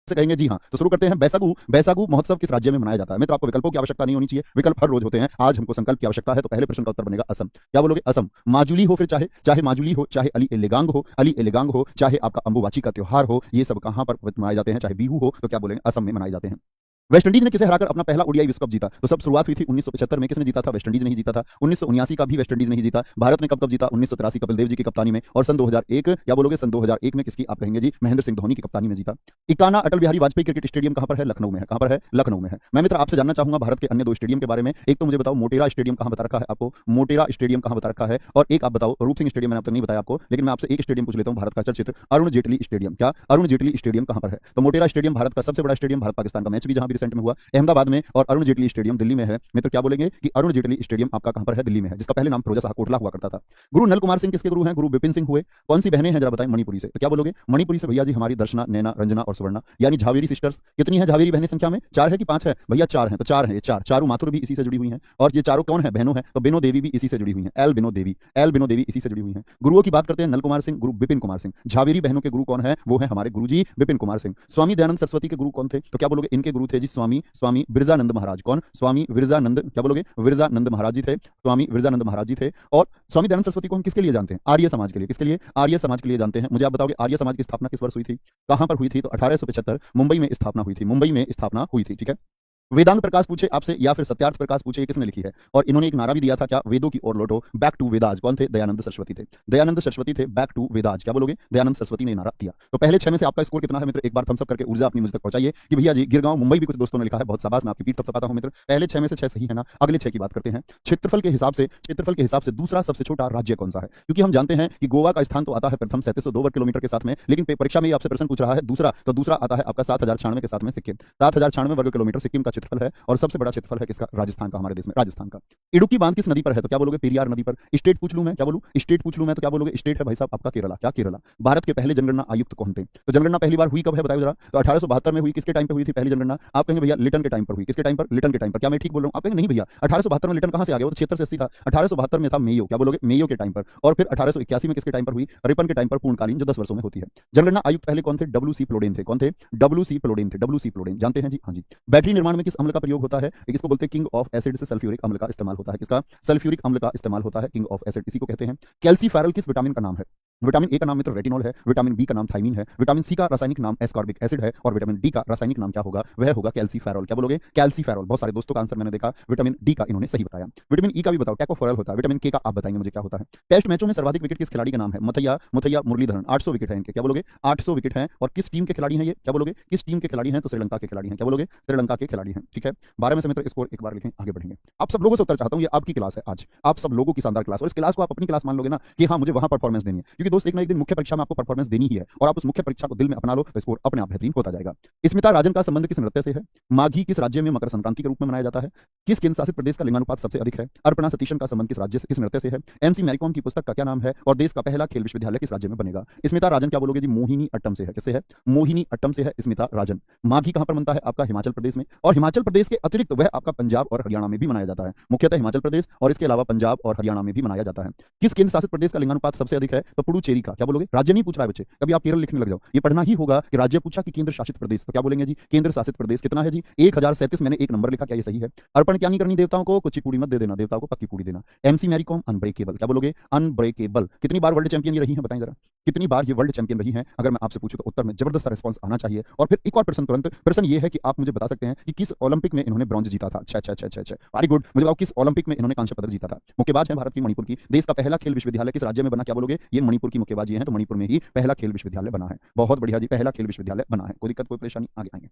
से कहेंगे जी हाँ। तो शुरू करते हैं। बैसागु बैसागु महोत्सव किस राज्य में मनाया जाता है? मित्र, आपको विकल्पों की आवश्यकता नहीं होनी चाहिए, विकल्प हर रोज होते हैं। आज हमको संकल्प की आवश्यकता है, तो पहले प्रश्न का उत्तर बनेगा असम। क्या बोलोगे? असम। माजुली हो, फिर चाहे चाहे माजुली हो, चाहे अली एलेगांग हो, अली एलेगांग हो, चाहे आपका अंबुबाची का त्योहार हो, ये सब कहां पर मनाए जाते हैं? चाहे बिहू हो, तो क्या बोलेंगे? असम में मनाए जाते हैं। वेस्ट इंडीज ने किसे हराकर अपना पहला ओडीआई विश्व कप जीता? तो सब शुरुआत हुई थी 1975 में। किसने जीता था? वेस्ट इंडीज नहीं जीता था। 1979 का भी वेस्ट इंडीज नहीं जीता। भारत ने कब कब जीता? 1983 कपिल देव जी की कप्तानी में। और सन 2001, क्या बोलोगे? सन 2001 में किसकी आप कहेंगे जी? महेंद्र सिंह धोनी की कप्तानी में जीता। इकाना अटल बिहारी वाजपेयी क्रिकेट स्टेडियम कहां पर है? लखनऊ में है। कहां पर है? लखनऊ में है। मैं मित्र आपसे जानना चाहूंगा भारत के अन्य दो स्टेडियम के बारे में। एक तो मुझे बताओ मोटेरा स्टेडियम कहां बता रखा है आपको? मोटेरा स्टेडियम कहां बता रखा है? और एक आप बताओ रूप सिंह स्टेडियम, मैंने अब तक नहीं बताया आपको, लेकिन मैं आपसे एक स्टेडियम पूछ लेता हूं भारत का चर्चित अरुण जेटली स्टेडियम। क्या अरुण जेटली स्टेडियम कहां पर है? तो मोटेरा स्टेडियम भारत का सबसे बड़ा स्टेडियम, भारत पाकिस्तान का मैच भी जहां भी रिसेंट में हुआ अहमदाबाद में, और अरुण जेटली स्टेडियम दिल्ली में है। मित्र क्या बोलेंगे कि अरुण जेटली स्टेडियम आपका कहां पर है? दिल्ली में है, जिसका पहले नाम फिरोजा शाह कोटला हुआ करता था। गुरु नल कुमार सिंह किसके गुरु हैं? गुरु विपिन सिंह हुए। कौन सी बहनें हैं जरा बताएं? मणिपुरी से। तो क्या बोलोगे? मणिपुरी से भैया जी हमारी दर्शना, नैना, रंजना और सुवर्णा, यानी झावेरी सिस्टर्स। कितनी है झावेरी बहनें संख्या में? 4 है कि 5 है? भैया 4 है। तो 4 है, ये 4 चारू माथुर भी इसी से जुड़ी हुई हैं। और ये चारों कौन है? बहनों है। तो बिनो देवी भी इसी से जुड़ी हुई हैं। एल बिनो देवी, एल बिनो देवी इसी से जुड़ी हुई हैं। गुरुओं की बात करते हैं। नल कुमार सिंह, गुरु विपिन कुमार सिंह। झावेरी बहनों के गुरु कौन है? वो है हमारे गुरुजी विपिन कुमार सिंह। स्वामी दयानंद सरस्वती के गुरु कौन थे? तो क्या बोलोगे? इनके गुरु थे जी स्वामी बिरजानंद महाराज। कौन? स्वामी विरजानंद, क्या बोलोगे? विरजानंद महाराज जी थे। स्वामी विरजानंद महाराज जी थे। और स्वामी दयानंद सरस्वती को हम किसके लिए जानते हैं? आर्य समाज के लिए। किसके लिए? आर्य समाज के लिए जानते हैं। मुझे आप बताओगे आर्य समाज की स्थापना किस वर्ष हुई थी? कहां पर हुई थी? तो 1875 मुंबई में स्थापना हुई थी। मुंबई में स्थापना हुई थी। ठीक है। वेदांत प्रकाश पूछे आपसे या फिर सत्यार्थ प्रकाश पूछे, ये किसने लिखी है? और इन्होंने एक नारा भी दिया था, क्या? वेदों की ओर लौटो, बैक टू वेदाज। कौन थे? दयानंद सरस्वती थे। दयानंद सरस्वती थे, बैक टू वेदाज। क्या बोलोगे? दयानंद सरस्वती ने नारा दिया। तो पहले 6 में से आपका स्कोर कितना है मित्र? एक बार थम्स अप करके ऊर्जा अपनी मुझ तक पहुंचाइए कि भैया जी गिरगांव मुंबई भी कुछ दोस्तों ने लिखा है। बहुत शाबाश, मैं आपकी पीठ थपथपाता हूं मित्र। पहले 6 में से 6 सही है ना? अगले 6 की बात करते हैं। क्षेत्रफल के हिसाब से दूसरा सबसे छोटा राज्य कौन सा है? क्योंकि हम जानते हैं कि गोवा का स्थान तो आता है प्रथम 3702 वर्ग किलोमीटर के साथ में, लेकिन परीक्षा में आपसे प्रश्न पूछ रहा है दूसरा, तो दूसरा आता है आपका 7096 के साथ में सिक्किम। 7096 वर्ग किलोमीटर सिक्किम का क्षेत्रफल है। और सबसे बड़ा क्षेत्रफल है किसका? राजस्थान का, हमारे देश में राजस्थान का। इडुक्की बांध किस नदी पर है? तो क्या बोलोगे? पेरियार नदी पर। स्टेट पूछ लूं मैं, क्या बोलूं? स्टेट पूछ लूं मैं, तो क्या बोलोगे? स्टेट है भाई साहब आपका केरला। क्या केरला? भारत के पहले जनगणना आयुक्त कौन थे? तो जनगणना पहली बार हुई कब है बताओ जरा? तो 1872 में हुई। किसके टाइम पे हुई थी पहली जनगणना? आप कहेंगे भैया लिटन के टाइम पर हुई। किसके टाइम पर? लिटन के टाइम पर। क्या मैं ठीक बोल रहा हूं? आप कहेंगे नहीं भैया 1872 में लिटन कहां से आ गया? वो तो 76 से 80 था। 1872 में था मेयो। क्या बोलोगे? मेयो के टाइम पर। और फिर 1881 में किसके टाइम पर हुई? रिपन के टाइम पर, पूर्णकालीन, जो 10 वर्षों में होती है। जनगणना आयुक्त पहले कौन थे? डब्ल्यू सी प्लोडेन थे। कौन थे? डब्ल्यू सी प्लोडेन थे। डब्ल्यू सी प्लोडेन जानते हैं जी? हाँ जी। बैटरी निर्माण में किस अम्ल का प्रयोग होता है? इसको बोलते हैं किंग ऑफ एसिड से सल्फ्यूरिक अम्ल का इस्तेमाल होता है। किसका? सल्फ्यूरिक अम्ल का इस्तेमाल होता है, किंग ऑफ एसिड इसी को कहते हैं। कैल्सीफेरॉल किस विटामिन का नाम है? विटामिन ए का नाम मित्र रेटिनॉल है। विटामिन बी का नाम थायमीन है। विटामिन सी का रासायनिक नाम एस्कॉर्बिक एसिड है। और विटामिन डी का रासायनिक नाम क्या होगा? वह होगा कैल्सीफेरॉल। क्या बोलोगे? कैल्सीफेरॉल। बहुत सारे दोस्तों का आंसर मैंने देखा विटामिन डी का इन्होंने सही बताया। विटामिन ई का भी बताओ, टैकोफेरॉल होता है। विटामिन के का आप बताएंगे मुझे क्या होता है? टेस्ट मैचों में सर्वाधिक विकेट किस खिलाड़ी का नाम है? मुथैया मुरलीधरन। 800 विकेट है इनके। क्या बोलोगे? 800 विकेट है। और किस टीम के खिलाड़ी हैं ये? क्या बोलोगे? किस टीम के खिलाड़ी हैं? तो श्रीलंका के खिलाड़ी हैं। क्या बोलोगे? श्रीलंका के खिलाड़ी हैं। ठीक है। 12 में से मित्र स्कोर एक बार लिखें, आगे बढ़ेंगे। आप सब लोगों से उत्तर चाहता हूं, ये आपकी क्लास है आज, आप सब लोगों की शानदार क्लास, और इस क्लास को आप अपनी क्लास मान लोगे ना कि हाँ मुझे वहां परफॉर्मेंस देनी है, क्योंकि दोस्त एक ना एक दिन मुख्य परीक्षा में आपको परफॉर्मेंस देनी ही है, और आप उस मुख्य परीक्षा को दिल में अपना लो तो स्कोर अपने आप बेहतरीन होता जाएगा। स्मिता राजन का संबंध किस नृत्य से है? माघी किस राज्य में मकर संक्रांति के रूप में मनाया जाता है? किस केंद्र शासित प्रदेश का लिंगानुपात सबसे अधिक है? अर्पणा सतीशन का संबंध किस राज्य से, किस नृत्य से है? एमसी मैरीकॉम की पुस्तक का क्या नाम है? और देश का पहला खेल विश्वविद्यालय किस राज्य में बनेगा? स्मिता राजन क्या बोलोगे जी? मोहिनी अट्टम से है। किससे है? मोहिनी अट्टम से है स्मिता राजन। माघी कहां पर बनता है? आपका हिमाचल प्रदेश में। और हिमाचल प्रदेश के अतिरिक्त वह आपका पंजाब और हरियाणा में भी मनाया जाता है। मुख्यतः हिमाचल प्रदेश और इसके अलावा पंजाब और हरियाणा में भी मनाया जाता है। किस केंद्र शासित प्रदेश का लिंगानुपात सबसे अधिक है? तो पुडुचेरी का। क्या बोलोगे? राज्य नहीं पूछ रहा है बच्चे, कभी आप केरल लिखने लग जाओ, ये पढ़ना ही होगा कि राज्य पूछा कि केंद्र शासित प्रदेश, तो क्या बोलेंगे जी? केंद्र शासित प्रदेश कितना है जी? 1037। मैंने एक नंबर लिखा, क्या ये सही है? अर्पण क्या नहीं करनी देवताओं को? कुछ पूरी मत दे देना, देवताओं को पक्की पूरी देना। MC Mary Kom unbreakable. क्या बोलोगे? अनब्रेकेबल। कितनी बार वर्ल्ड चैंपियन ये रही है बताएं जरा? कितनी बार ये वर्ल्ड चैंपियन रही है? अगर मैं आपसे पूछूं तो उत्तर में जबरदस्त सा रिस्पांस आना चाहिए। और फिर एक और प्रश्न तुरंत, प्रश्न ये है कि आप मुझे बता सकते हैं कि किस ओलंपिक में इन्होंने ब्रॉन्ज जीता था? अच्छा, वेरी गुड। मुझे बताओ किस ओलंपिक में इन्होंने कांस्य पदक जीता था? मुक्केबाज है भारत की, मणिपुर की। देश का पहला खेल विश्वविद्यालय किस राज्य में बना? क्या बोलोगे? ये मणिपुर की मुक्केबाजी है, तो मणिपुर में ही पहला खेल विश्वविद्यालय बना है। बहुत बढ़िया जी, पहला खेल विश्वविद्यालय बना है। कोई दिक्कत, कोई परेशानी? आगे आएंगे।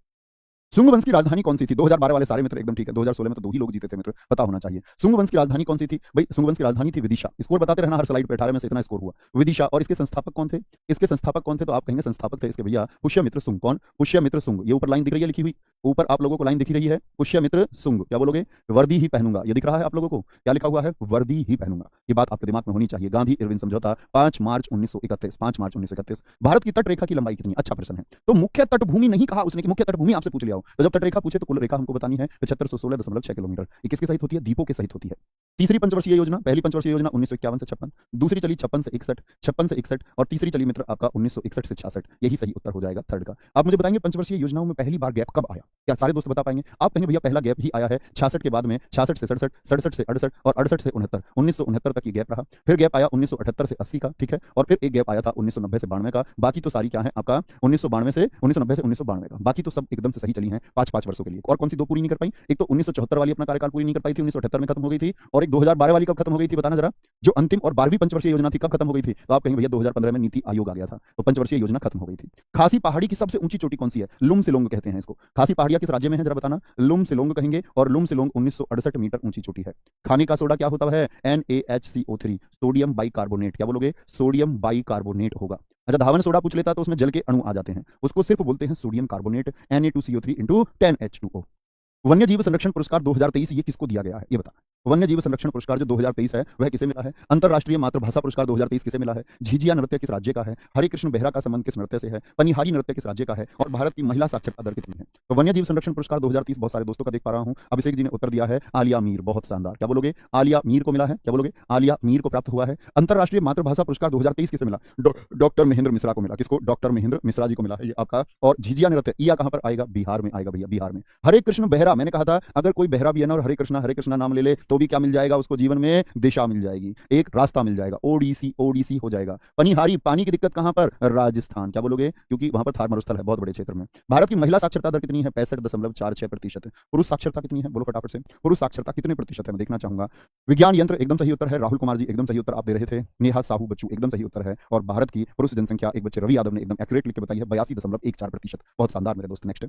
शुंग वंश की राजधानी कौन सी थी? 2012 वाले सारे मित्र एकदम ठीक है। 2016 में तो 2 ही लोग जीते थे मित्र, पता होना चाहिए। शुंग वंश की राजधानी कौन सी थी? भाई शुंग वंश की राजधानी थी विदिशा। स्कोर बताते रहना हर स्लाइड पे, 18 में से इतना स्कोर हुआ विदिशा। और इसके संस्थापक कौन थे? इसके संस्थापक कौन थे? तो आप कहेंगे संस्थापक थे इसके भैया पुष्यमित्र शुंग। कौन? पुष्यमित्र शुंग। ये ऊपर लाइन दिख रही है लिखी हुई, ऊपर आप लोगों को लाइन दिख रही है पुष्यमित्र शुंग। क्या बोलोगे? वर्दी ही पहनूंगा। ये दिख रहा है आप लोगों को, क्या लिखा हुआ है? वर्दी ही पहनूंगा। ये बात आपके दिमाग में होनी चाहिए। गांधी इरविन समझौता 5 मार्च 1931। 5 मार्च 1931। भारत की तट रेखा की लंबाई कितनी? अच्छा प्रश्न है। तो मुख्य तटभूमि नहीं कहा उसने कि मुख्य तटभूमि आपसे पूछ लिया आओ। तो जब तटरेखा पूछे तो कुल रेखा हमको बतानी है 7516.6 किलोमीटर। ये किसके सहित होती है? द्वीपों के सहित होती है। तीसरी पंचवर्षीय योजना, पहली पंचवर्षीय योजना 1951 से 56, दूसरी चली 56 से 61, 56 से 61 और तीसरी चली मित्र आपका 1961 से 66। यही सही उत्तर हो जाएगा थर्ड का। आप मुझे बताएंगे पंचवर्षीय योजनाओं में पहली बार गैप कब आया? क्या सारे दोस्त बता पाएंगे? आप कहेंगे भैया पहला गैप ही आया है 66 के बाद में, 66 से 67, 67 से 68 और 68 से 69, 1969 तक ये गैप रहा। फिर गैप आया 1978 से 80 का, ठीक है, और फिर एक गैप आया था 1990 से 92 का। बाकी तो सारी क्या है आपका 1992 से 1990 से 1992 का। बाकी तो सब एकदम से सही चली हैं 5-5 वर्षों के लिए। और कौन सी दो पूरी नहीं कर पाई? एक तो 1974 वाली अपना कार्यकाल पूरी नहीं कर पाई थी, 1978 में खत्म हो गई थी, और एक 2012 वाली कब खत्म हो गई थी बताना जरा? जो अंतिम और 12वीं पंचवर्षीय योजना थी कब खत्म हो गई थी? तो आप कहेंगे भैया 2015 में नीति आयोग आ गया था, तो पंचवर्षीय योजना खत्म हो गई थी। खासी पहाड़ी की सबसे ऊंची चोटी कौन सी है? लुम सिलोंग कहते हैं इसको। खासी पहाड़ियां किस राज्य में है जरा बताना? लुम सिलोंग कहेंगे, और लुम सिलोंग 1968 मीटर ऊंची चोटी है। खाने का सोडा क्या होता है? NaHCO3, sodium bicarbonate. क्या बोलोगे? सोडियम बाइकार्बोनेट होगा। अच्छा, धावन सोडा पूछ लेता तो उसमें जल के अणु आ जाते हैं, उसको सिर्फ बोलते हैं सोडियम कार्बोनेट, Na2CO3 × 10H2O। वन्य जीव संरक्षण पुरस्कार 2023 ये किसको दिया गया है? ये बता। वन्य जीव संरक्षण पुरस्कार जो 2023 है वह किसे मिला है? अंतरराष्ट्रीय मातृभाषा पुरस्कार 2023 किसे मिला है? झिझिया नृत्य किस राज्य का है? हरे कृष्ण बेहरा का संबंध किस नृत्य से है? पनिहारी नृत्य किस राज्य का है? और भारत की महिला साक्षरता दर कितनी है? तो वन्य जीव संरक्षण पुरस्कार 2030 बहुत सारे दोस्तों का देख पा रहा हूं। अभिषेक जी ने उत्तर दिया है आलिया मीर, बहुत शानदार। क्या बोलोगे? आलिया मीर को मिला है। क्या बोलोगे? आलिया मीर को प्राप्त हुआ है। अंतरराष्ट्रीय मातृभाषा पुरस्कार 2023 किसे मिला? डॉक्टर महेंद्र मिश्रा को मिला। किसको? डॉक्टर महेंद्र मिश्रा जी को मिला है ये आपका। और झिझिया नृत्य या कहां पर आएगा? बिहार में आएगा भैया, बिहार में। हरे कृष्ण बेहरा, मैंने कहा था अगर कोई बेहरा भी है ना और हरे कृष्णा नाम ले ले तो भी क्या मिल जाएगा उसको? जीवन में दिशा मिल जाएगी, एक रास्ता मिल जाएगा, ओडीसी हो जाएगा। पनिहारी, पानी की दिक्कत कहां पर? राजस्थान। क्या बोलोगे? क्योंकि वहां पर थार मरुस्थल है बहुत बड़े क्षेत्र में। भारत की महिला साक्षरता दर कितनी है? 65.46%। पुरुष साक्षरता कितनी है? बोलो फटाफट से, पुरुष साक्षरता कितने प्रतिशत है मैं देखना चाहूंगा। विज्ञान यंत्र एकदम सही उत्तर है। राहुल कुमार जी एकदम सही उत्तर आप दे रहे थे। नेहा साहू बच्चू एकदम सही उत्तर है। और भारत की पुरुष जनसंख्या, एक बच्चे रवि यादव ने एकदम एक्यूरेट लिख के बताई है 82.14%। बहुत शानदार मेरे दोस्त। नेक्स्ट,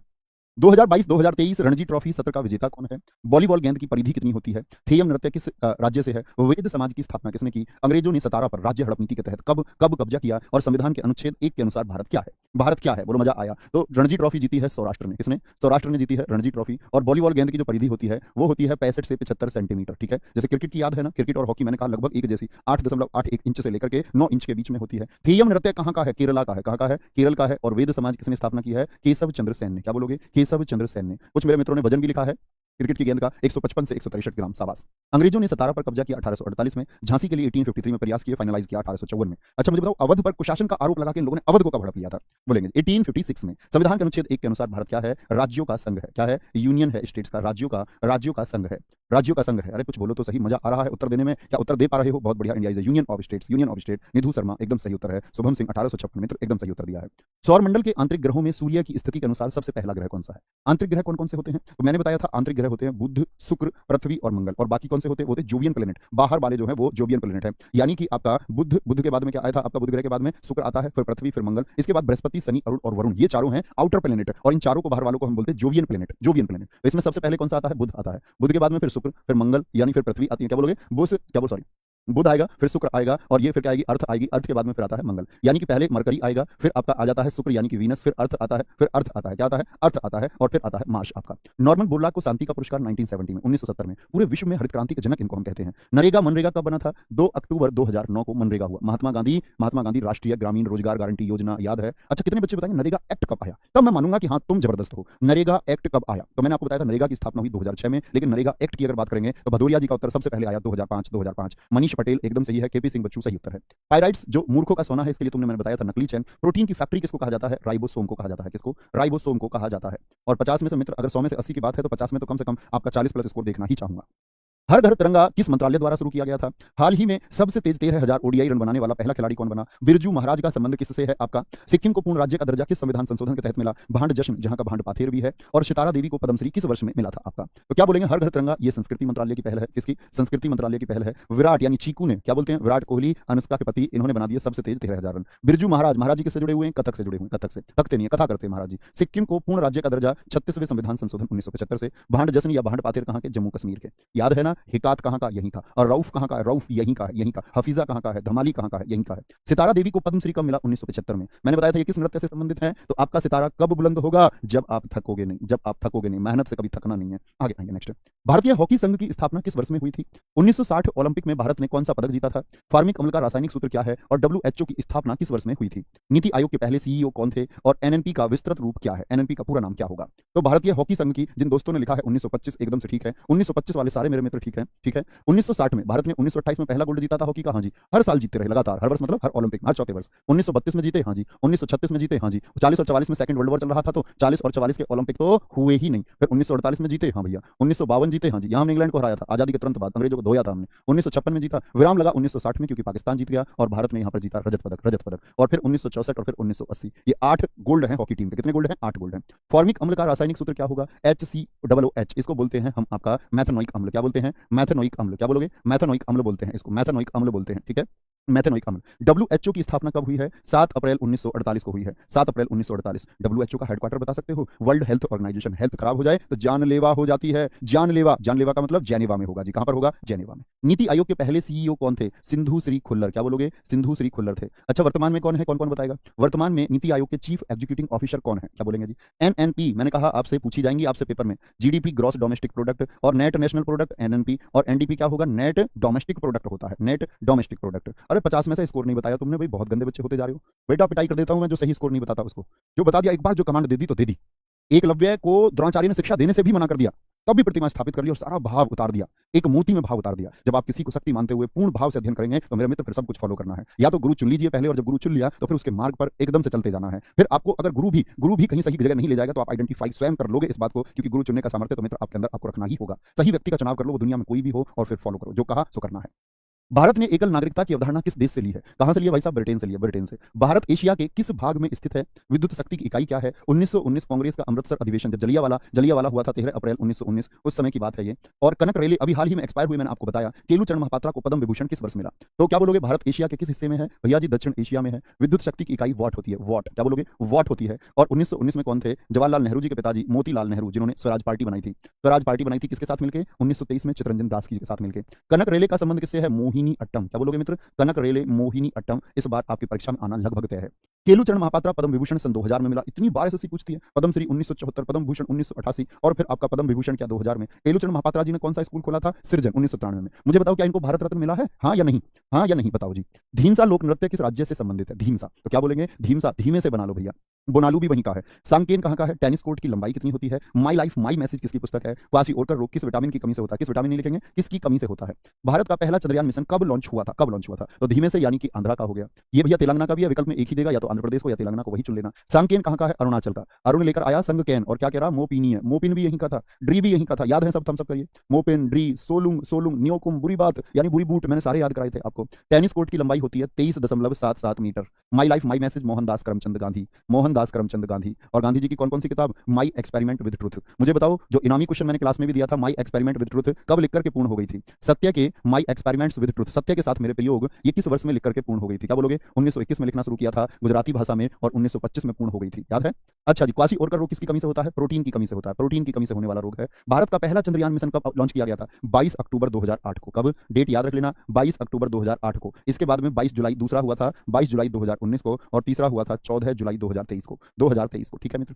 2022-2023 रणजी ट्रॉफी सत्र का विजेता कौन है? वॉलीबॉल गेंद की परिधि कितनी होती है? थेयम नृत्य किस राज्य से है? वेद समाज की स्थापना किसने की? अंग्रेजों ने सतारा पर राज्य हड़प नीति के तहत कब कब्जा किया? और संविधान के अनुच्छेद 1 के अनुसार भारत क्या है? भारत क्या है? बोलो, मजा आया। तो रणजी ट्रॉफी जीती है सौराष्ट्र ने। किसने? सौराष्ट्र ने जीती है रणजी ट्रॉफी। और वॉलीबॉल गेंद की जो परिधि होती है वो होती है 65 से 75 सेंटीमीटर, ठीक है। जैसे क्रिकेट की याद है ना, क्रिकेट और हॉकी मैंने कहा लगभग एक जैसी, 8.81 इंच से लेकर के 9 इंच के बीच में होती है। थेयम नृत्य कहाँ का है? केरला का है। कहाँ का है? केरल का है। और वेद समाज किसने स्थापना की है? केशव चंद्र सेन ने। क्या बोलोगे? केशव चंद्र सेन ने। कुछ मेरे मित्रों ने वजन भी लिखा है क्रिकेट की गेंद का, 155 से 163 ग्राम। शाबाश। अंग्रेजों ने सतारा पर कब्जा किया 1848 में, झांसी के लिए 1853 में प्रयास किए, फाइनलाइज किया 1854 में। अच्छा मुझे बताओ, अवध पर कुशासन का आरोप लगा के इन लोगों ने अवध को कब हड़प लिया था? बोलेंगे 1856 में। संविधान के अनुच्छेद 1 के अनुसार भारत क्या है? राज्यों का संघ है। क्या है? यूनियन है स्टेट्स का, राज्यों का संघ है। राज्यों का संघ है। अरे कुछ बोलो तो सही, मजा आ रहा है उत्तर देने में। क्या उत्तर दे पा रहे हो? बहुत बढ़िया। India is union of states, union of state. Nidhu Sharma एकदम सही उत्तर है। शुभम सिंह 1856 मित्र एकदम सही उत्तर दिया है। सौर मंडल के आंतरिक ग्रहों में सूर्य की स्थिति के अनुसार सबसे पहला ग्रह कौन सा है? आंतरिक ग्रह कौन कौन से होते हैं? तो मैंने बताया था आंतरिक ग्रह होते हैं बुध, शुक्र, पृथ्वी और मंगल। और बाकी कौन से होते हैं? वो होते जोवियन प्लेनेट। बाहर वाले जो है वो जोवियन प्लेनेट है। यानी कि आपका बुध के बाद में क्या आया था? आपका बुध ग्रह के बाद में शुक्र आता है, फिर पृथ्वी, फिर मंगल, इसके बाद बृहस्पति, शनि, अरुण और वरुण। ये चारों हैं आउटर प्लेनेट, और इन चारों को बाहर वालों को हम बोलते हैं जोवियन प्लेनेट। Jovian planet. तो इसमें सबसे पहले कौन सा आता है? बुध आता है। बुध के बाद में फिर शुक्र, फिर मंगल, यानी फिर पृथ्वी आती है। क्या बोलोगे? बुध आएगा, फिर शुक्र आएगा, और ये फिर क्या आएगी? अर्थ आएगी। अर्थ के बाद में फिर आता है मंगल। यानी कि पहले मरकरी आएगा, फिर आपका आ जाता है शुक्र यानी कि वीनस, फिर अर्थ आता है, फिर अर्थ आता है। क्या आता है? अर्थ आता है। और फिर आता है मार्स आपका। नॉर्मन बोरलॉग को शांति का पुरस्कार 1970 में, 1970 में। पूरे विश्व में हरित क्रांति के जनक इनको हम कहते हैं। नरेगा, मनरेगा कब बना था? 2 अक्टूबर 2009 को मनरेगा हुआ। महात्मा गांधी राष्ट्रीय ग्रामीण रोजगार गारंटी योजना याद है? अच्छा, कितने बच्चे बताएंगे नरेगा एक्ट कब आया? तब मैं मानूंगा कि हाँ तुम जबरदस्त हो। नरेगा एक्ट कब आया? तो मैंने आपको बताया था नरेगा की स्थापना हुई 2006 में, लेकिन नरेगा एक्ट की अगर बात करेंगे तो भदौरिया जी का उत्तर सबसे पहले आया 2005। मनीष पटेल एकदम सही है। केपी सिंह बच्चू सही उत्तर है। पायराइड्स जो मूर्खों का सोना है, इसके लिए तुमने मैंने बताया था नकली चैन। प्रोटीन की फैक्ट्री किसको कहा जाता है? राइबोसोम को कहा जाता है। किसको? राइबोसोम को कहा जाता है। और 50 में से मित्र, अगर 100 में से 80 की बात है तो 50 में तो कम से कम आपका 40+ स्कोर देखना ही चाहूंगा। हर घर तिरंगा किस मंत्रालय द्वारा शुरू किया गया था? हाल ही में सबसे तेज 13,000 ओडीआई रन बनाने वाला पहला खिलाड़ी कौन बना? बिरजू महाराज का संबंध किससे है आपका? सिक्किम को पूर्ण राज्य का दर्जा किस संविधान संशोधन के तहत मिला? भांड जश्न, जहां का भांड पाथेर भी है। और सितारा देवी को पद्मश्री किस वर्ष में मिला था आपका? तो क्या बोलेंगे? हर घर तिरंगा ये संस्कृति मंत्रालय की पहल है। किसकी? संस्कृति मंत्रालय की पहल है। विराट यानी चीकू ने, क्या बोलते हैं, विराट कोहली, अनुष्का के पति, इन्होंने बना दिया सबसे तेज 13,000 रन। बिरजू महाराज जी किससे जुड़े हुए हैं? कथक से जुड़े हुए हैं। कथक से, तख्ते नहीं, कथा करते हैं महाराज जी। सिक्किम को पूर्ण राज्य का दर्जा 36वें संविधान संशोधन 1975 से। भांड जश्न या भांड पाथेर कहां के? जम्मू कश्मीर के। याद है ना? हिकात कहाँ का, यहीं का। और रऊफ कहाँ का है, रऊफ यहीं का है, यहीं का। हफीजा कहाँ का है, धमाली कहाँ का है, यहीं का है। सितारा देवी को पद्मश्री कब मिला, 1975 में। मैंने बताया था ये किस नृत्य से संबंधित है, तो आपका सितारा कब बुलंद होगा, जब आप थकोगे नहीं, जब आप थकोगे नहीं, मेहनत से कभी थकना नहीं है। आगे आएंगे नेक्स्ट। भारतीय हॉकी संघ की स्थापना किस वर्ष में हुई थी? 1960 ओलंपिक में भारत ने कौन सा पदक जीता था? फार्मिक अम्ल का रासायनिक सूत्र क्या है और डब्ल्यूएचओ की स्थापना किस वर्ष में हुई थी? नीति आयोग के पहले सीईओ कौन थे और एनएनपी का विस्तृत रूप क्या है, एनएनपी का पूरा नाम क्या होगा? तो भारतीय हॉकी संघ की जिन दोस्तों ने लिखा है 1925 एकदम से ठीक है, 1925 वाले सारे मेरे मित्र ठीक है, ठीक है। 1960 में भारत ने 1928 में पहला गोल्ड जीता था हॉकी का, हाँ जी। हर साल जीतते रहे लगातार, हर वर्ष मतलब हर ओलंपिक में, हर चौथे वर्ष। 1932 में जीते, हाँ जी। 1936 में जीते, हाँ जी। 40 और 44 में सेकंड वर्ल्ड वॉर चल रहा था, तो 40 और 44 के ओलंपिक तो हुए ही नहीं। फिर 1948 में जीते, हाँ भैया। 1952 जीते, हाँ जी, यहाँ हमने इंग्लैंड को हराया था आजादी के तुरंत बाद, अंग्रेजों को धोया था हमने। 1956 में जीता, विराम लगा 1960 में क्योंकि पाकिस्तान जीत गया और भारत ने यहाँ पर जीता रजत पदक, रजत पदक। और फिर 1964 और फिर 1980, ये 8 गोल्ड हैं हॉकी टीम के। कितने गोल्ड हैं? 8 गोल्ड हैं। फॉर्मिक अम्ल का रासायनिक सूत्र क्या होगा? HCOOH। इसको बोलते हैं हम आपका मैथेनोइक अम्ल। क्या बोलते हैं? मैथेनोइक अम्ल। क्या बोलोगे? मैथेनोइक अम्ल बोलते हैं इसको, मैथेनोइक अम्ल बोलते हैं, ठीक है, मैथेनोइक अम्ल। डब्ल्यूएचओ की स्थापना कब हुई है? 7 अप्रैल 1948 को हुई है, 7 अप्रैल 1948। डब्ल्यूएचओ का हेडक्वार्टर बता सकते हो? World health organisation. हेल्थ खराब हो जाए तो जानलेवा हो जाती है, जानलेवा। जानलेवा का मतलब जेनेवा में होगा जी। कहां पर होगा? जेनेवा में। नीति आयोग के पहले सीईओ कौन थे? सिंधु श्री खुल्लर। क्या बोलोगे? सिंधु श्री खुल्लर थे। अच्छा, वर्तमान में कौन है? कौन कौन बताएगा? वर्तमान में नीति आयोग के चीफ एग्जीक्यूटिव ऑफिसर कौन है? क्या बोलेंगे जी? एनएनपी। मैंने कहा आपसे पूछी जाएंगी आपसे पेपर में, जीडीपी ग्रॉस डोमेस्टिक प्रोडक्ट और नेट नेशनल प्रोडक्ट एनएनपी, और एनडीपी क्या होगा? नेट डोमेस्टिक प्रोडक्ट होता है, नेट डोमेस्टिक प्रोडक्ट। अरे 50 में से स्कोर नहीं बताया तुमने भाई, बहुत गंदे बच्चे होते जा रहे हो। बेटा पिटाई कर देता हूं मैं जो सही स्कोर नहीं बताता उसको। जो बता दिया एक बार, जो कमांड दे दी तो दे दी। एकलव्य को द्रोणाचार्य ने शिक्षा देने से भी मना कर दिया, तब भी प्रतिमा स्थापित कर ली और सारा भाव उतार दिया, एक मूर्ति में भाव उतार दिया। जब आप किसी को शक्ति मानते हुए पूर्ण भाव से अध्ययन करेंगे तो मेरे मित्र फिर सब कुछ फॉलो करना है। या तो गुरु चुन लीजिए पहले, और जब गुरु चुन लिया तो फिर उसके मार्ग पर एकदम से चलते जाना है। फिर आपको अगर गुरु भी कहीं सही जगह नहीं ले जाएगा तो आप आइडेंटिफाई स्वयं कर लोगे इस बात को, क्योंकि गुरु चुनने का सामर्थ्य तो मित्र आपके अंदर आपको रखना ही होगा। सही व्यक्ति का चुनाव कर लो, वो दुनिया में कोई भी हो, और फिर फॉलो करो, जो कहा सो करना है। भारत ने एकल नागरिकता की अवधारणा किस देश से ली है? कहां से लिया भाई साहब? ब्रिटेन से लिया, ब्रिटेन से। भारत एशिया के किस भाग में स्थित है? विद्युत शक्ति की इकाई क्या है? 1919 कांग्रेस का अमृतसर अधिवेशन, जब जलियावाला हुआ था 13 अप्रैल 1919, उस समय की बात है ये। और कनक रेले अभी हाल ही में एक्सपायर हुई, मैंने आपको बताया। केलूचरण महापात्रा को पद्म विभूषण किस वर्ष मिला? तो क्या बोलोगे? भारत एशिया के किस हिस्से में है? भैया जी दक्षिण एशिया में है। विद्युत शक्ति की इकाई वॉट होती है, वॉट। क्या बोलोगे? वॉट होती है। और 1919 में कौन थे? जवाहरलाल नेहरू जी के पिताजी मोतीलाल नेहरू, जिन्होंने स्वराज पार्टी बनाई थी। स्वराज पार्टी बनाई थी किसके साथ मिलकर? 1923 में चित्तरंजन दास जी के साथ मिलकर। कनक रेले का संबंध किससे है? मोहिनी अट्टम। क्या बोलोगे मित्र? कनक रेले मोहिनी अट्टम। इस बार आपकी परीक्षा में आना लगभग तय है। केलूचरण महापात्रा पद्म विभूषण सन 2000 में मिला। इतनी बार एसएससी पूछती है। पद्मश्री 1974, पद्म भूषण 1988, और फिर आपका पद्म विभूषण क्या 2000 में। केलूचरण महापात्रा जी ने कौन सा स्कूल खोला था? सृजन 1993 में। मुझे बताओ क्या इनको भारत रत्न मिला है? हाँ या नहीं? हाँ या नहीं बताओ जी। धीमसा लोक नृत्य किस राज्य से संबंधित है? धीमसा। तो क्या बोलेंगे? धीमसा, धीमे से बना लो भैया। बोनालू भी वहीं का है। सांकेन कहाँ का है? टेनिस कोर्ट की लंबाई कितनी होती है? माई लाइफ माई मैसेज किसकी पुस्तक है? क्वासीओकर रोग किस विटामिन की कमी से होता है? किस विटामिन नहीं लिखेंगे, किसकी कमी से होता है? भारत का पहला चंद्रयान मिशन कब लॉन्च हुआ था? कब लॉन्च हुआ था? तो धीमे से यानी कि आंध्रा का हो गया। ये भैया तेलंगाना का भी है, विकल्प में एक ही देगा, या तो आंध्र प्रदेश को या तेलंगाना को, वही चुन लेना। सांकेन कहाँ का है? अरुणाचल का। अरुण लेकर आया संगकेन, और क्या कह रहा? मोपिनी है। मोपिन भी यहीं का था, ड्री भी यहीं का था। याद है सब? थम्स अप करिए। मोपिन, ड्री, सोलुंग, सोलुंग, न्योकुम, बुरी बात यानी बुरी बूट, मैंने सारे याद कराए थे आपको। टेनिस कोर्ट की लंबाई होती है 23.77 metre. My life my message Mohandas Karamchand Gandhi, Mohandas Karamchand Gandhi. और गांधी जी की कौन कौन सी किताब? My experiment with truth. मुझे बताओ, जो इनामी क्वेश्चन मैंने क्लास में भी दिया था, माई एक्सपेरिमेंट विद ट्रुथ कब लिख करके पूर्ण हो गई थी? सत्य के माई एक्सपेरिमेंट्स विद ट्रुथ, सत्य के साथ मेरे प्रयोग, ये किस वर्ष में लिख करके पूर्ण हो गई थी? क्या बोलोगे? 1921 में लिखना शुरू किया था गुजराती भाषा में, और 1925 में पूर्ण हो गई थी। याद है? अच्छा जी। क्वासीओकर रोग किसकी कमी से होता है? प्रोटीन की कमी से होता है। प्रोटीन की कमी से होने वाला रोग है। भारत का पहला चंद्रयान मिशन कब लॉन्च किया गया था? 22 अक्टूबर 2008 को। कब? डेट याद रख लेना, 22 अक्टूबर 2008 को। इसके बाद में 22 जुलाई दूसरा हुआ था, 22 जुलाई 2019 को, और तीसरा हुआ था 14 जुलाई 2023 को, 2023 को। ठीक है मित्र।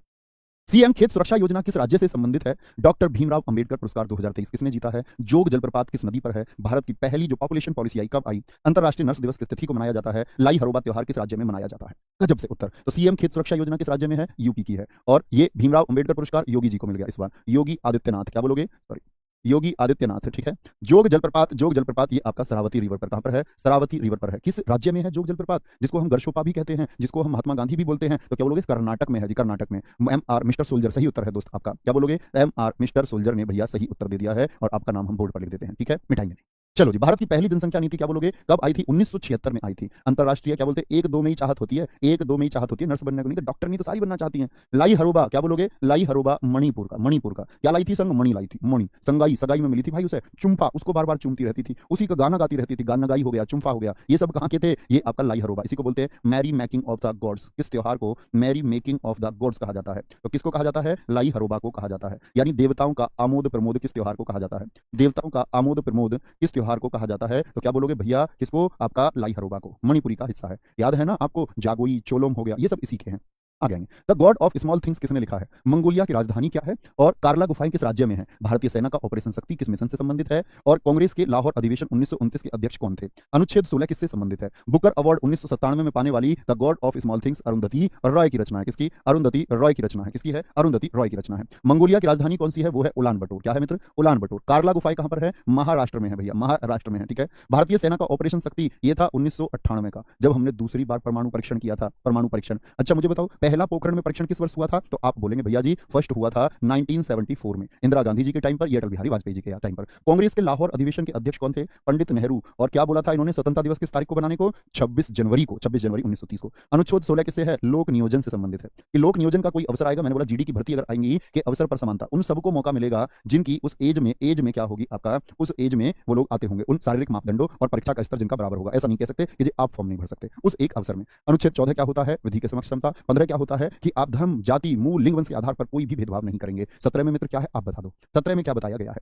सीएम खेत सुरक्षा योजना किस राज्य से संबंधित है? डॉक्टर भीमराव अंबेडकर पुरस्कार 2023 किसने जीता है? जोग जलप्रपात किस नदी पर है? भारत की पहली जो पॉपुलेशन पॉलिसी आई कब आई? अंतरराष्ट्रीय नर्स दिवस किस तिथि को मनाया जाता है? लाई हरोबा त्योहार किस राज्य में मनाया जाता है? गजब से उत्तर। तो सीएम खेत सुरक्षा योजना किस राज्य में है? यूपी की है। और ये भीमराव अंबेडकर पुरस्कार योगी जी को मिल गया इस बार, योगी आदित्यनाथ। क्या बोलोगे? सॉरी, योगी आदित्यनाथ। ठीक है। जोग जलप्रपात, जोग जलप्रपात ये आपका शरावती रिवर पर, कहां पर है? शरावती रिवर पर है। किस राज्य में है जोग जलप्रपात, जिसको हम गरशोपा भी कहते हैं, जिसको हम महात्मा गांधी भी बोलते हैं? तो क्या बोलोगे? कर्नाटक में है जी, कर्नाटक में। एम आर मिस्टर सोल्जर सही उत्तर है दोस्त आपका। क्या बोलोगे? एम आर मिस्टर सोल्जर ने भैया सही उत्तर दे दिया है, और आपका नाम हम बोर्ड पर लिख देते हैं। ठीक है, मिठाई में। चलो जी, भारत की पहली जनसंख्या नीति क्या बोलोगे कब आई थी? 1976 में आई थी। अंतरराष्ट्रीय क्या बोलते हैं, 1-2 में ही चाहत होती है, 1-2 में ही चाहत होती है, नर्स बनने को नहीं तो डॉक्टर नहीं तो सारी बनना चाहती हैं। लाई हरोबा क्या बोलोगे? लाई हरोबा मणिपुर का, मणिपुर का क्या लाई थी? संग मणि लाई थी, मणि संगाई, सगाई में मिली थी भाई उसे। चुम्फा, उसको बार बार चूमती रहती थी, उसी का गाना गाती रहती थी, गाना गाई हो गया, चुम्फा हो गया, ये सब कहाँ के थे? ये आपका लाई हरोबा, इसी को बोलते हैं merry making of the gods. किस त्योहार को merry making of the gods कहा जाता है? तो किसको कहा जाता है? लाई हरोबा को कहा जाता है। यानी देवताओं का आमोद प्रमोद किस त्योहार को कहा जाता है? देवताओं का आमोद प्रमोद किस त्योहार को कहा जाता है? तो क्या बोलोगे भैया? किसको? आपका लाई हरोबा को, मणिपुरी का हिस्सा है, याद है ना आपको? जागोई, चोलोम हो गया, ये सब इसी के हैं। आगे आएंगे। The God of small things किसने लिखा है? मंगोलिया की राजधानी क्या है? और कार्ला गुफाएं किस राज्य में है? भारतीय सेना का ऑपरेशन शक्ति किस मिशन से संबंधित है? और कांग्रेस के लाहौर अधिवेशन 1929 के अध्यक्ष कौन थे? अनुच्छेद 16 किससे संबंधित है? बुकर अवार्ड 1997 में पाने वाली the God of small things Arundhati Roy की रचना है। किसकी? अरुंधति रॉय की रचना है। किसकी है? अरुंधति रॉय की रचना है। मंगोलिया की राजधानी कौन सी है? वो है उलान बटोर। क्या है मित्र? उलान बटोर। कार्ला गुफाएं कहां पर है? महाराष्ट्र में है भैया, महाराष्ट्र में है, ठीक है। भारतीय सेना का ऑपरेशन शक्ति ये था 1998 का, जब हमने दूसरी बार परमाणु परीक्षण किया था। परमाणु परीक्षण, अच्छा मुझे बताओ पहला पोखरण में परीक्षण किस वर्ष हुआ था? तो आप बोलेंगे भैया जी फर्स्ट हुआ था 1974 में, इंदिरा गांधी जी के टाइम पर, या अटल बिहारी वाजपेयी जी के टाइम पर। कांग्रेस के लाहौर अधिवेशन के अध्यक्ष कौन थे? पंडित नेहरू। और क्या बोला था इन्होंने स्वतंत्रता दिवस किस तारीख को बनाने को? 26 जनवरी को, 26 जनवरी 1930 को। अनुच्छेद 16 किससे है? लोक नियोजन से संबंधित है, कि लोक नियोजन का कोई अवसर आएगा, मैंने बोला जीडी की भर्ती अगर आएंगी के अवसर पर समानता, उन सबको मौका मिलेगा जिनकी उस एज में क्या होगी आपका, उस एज में वो लोग आते होंगे, उन शारीरिक मापदंडों और परीक्षा का स्तर जिनका बराबर होगा। ऐसा नहीं कह सकते कि जी आप फॉर्म नहीं भर सकते उस एक अवसर में। अनुच्छेद 14 क्या होता है? विधि के समक्ष क्षमता। 15 क्या होता है? कि आप धर्म, जाति, मूल, लिंग, वंश के आधार पर कोई भी भेदभाव नहीं करेंगे। 17 में मित्र क्या है आप बता दो? 17 में क्या बताया गया है?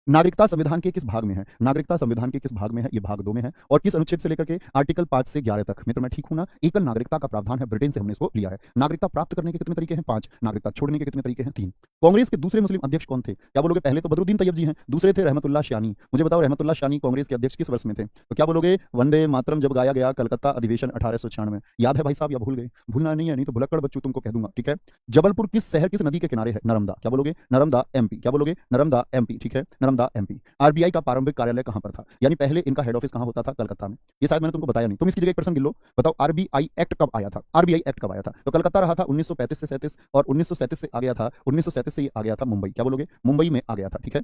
नागरिकता संविधान के किस भाग में है? नागरिकता संविधान के किस भाग में है? ये भाग 2 में है। और किस अनुच्छेद से लेकर के आर्टिकल 5 से 11 तक? मित्र मैं ठीक हूं ना? एकल नागरिकता का प्रावधान है, ब्रिटेन से हमने इसको लिया है। नागरिकता प्राप्त करने के कितने तरीके हैं? 5। नागरिकता छोड़ने के कितने तरीके हैं? 3। कांग्रेस के दूसरे मुस्लिम अध्यक्ष कौन थे? क्या बोलोगे? पहले तो बदरुद्दीन तैयब जी हैं, दूसरे थे रहमतुल्लाह शानी। मुझे बताओ रहमतुल्लाह शानी कांग्रेस के अध्यक्ष किस वर्ष में थे? तो क्या बोलोगे? वंदे मातरम जब गाया गया, कलकत्ता अधिवेशन 1896। याद है भाई साहब या भूल गए? भूलना नहीं है, नहीं तो भुलक्कड़ बच्चों तुमको कह दूंगा, ठीक है। जबलपुर किस शहर, किस नदी के किनारे है? नर्मदा। क्या बोलोगे? नर्मदा एमपी। क्या बोलोगे? नर्मदा एमपी, ठीक है, नर्मदा एमपी। आरबीआई का प्रारंभिक कार्यालय कहां पर था? यानी पहले इनका हेड ऑफिस कहां होता था? कलकत्ता में। ये शायद मैंने तुमको बताया नहीं, तुम इसकी जगह एक प्रश्न गिन लो। बताओ आरबीआई एक्ट कब आया था? आरबीआई एक्ट कब आया था? तो कलकत्ता रहा था 1935 से 37, और 1937 से आ गया था, 1937 से आ गया था मुंबई। क्या बोलोगे? मुंबई में आ गया था, ठीक है।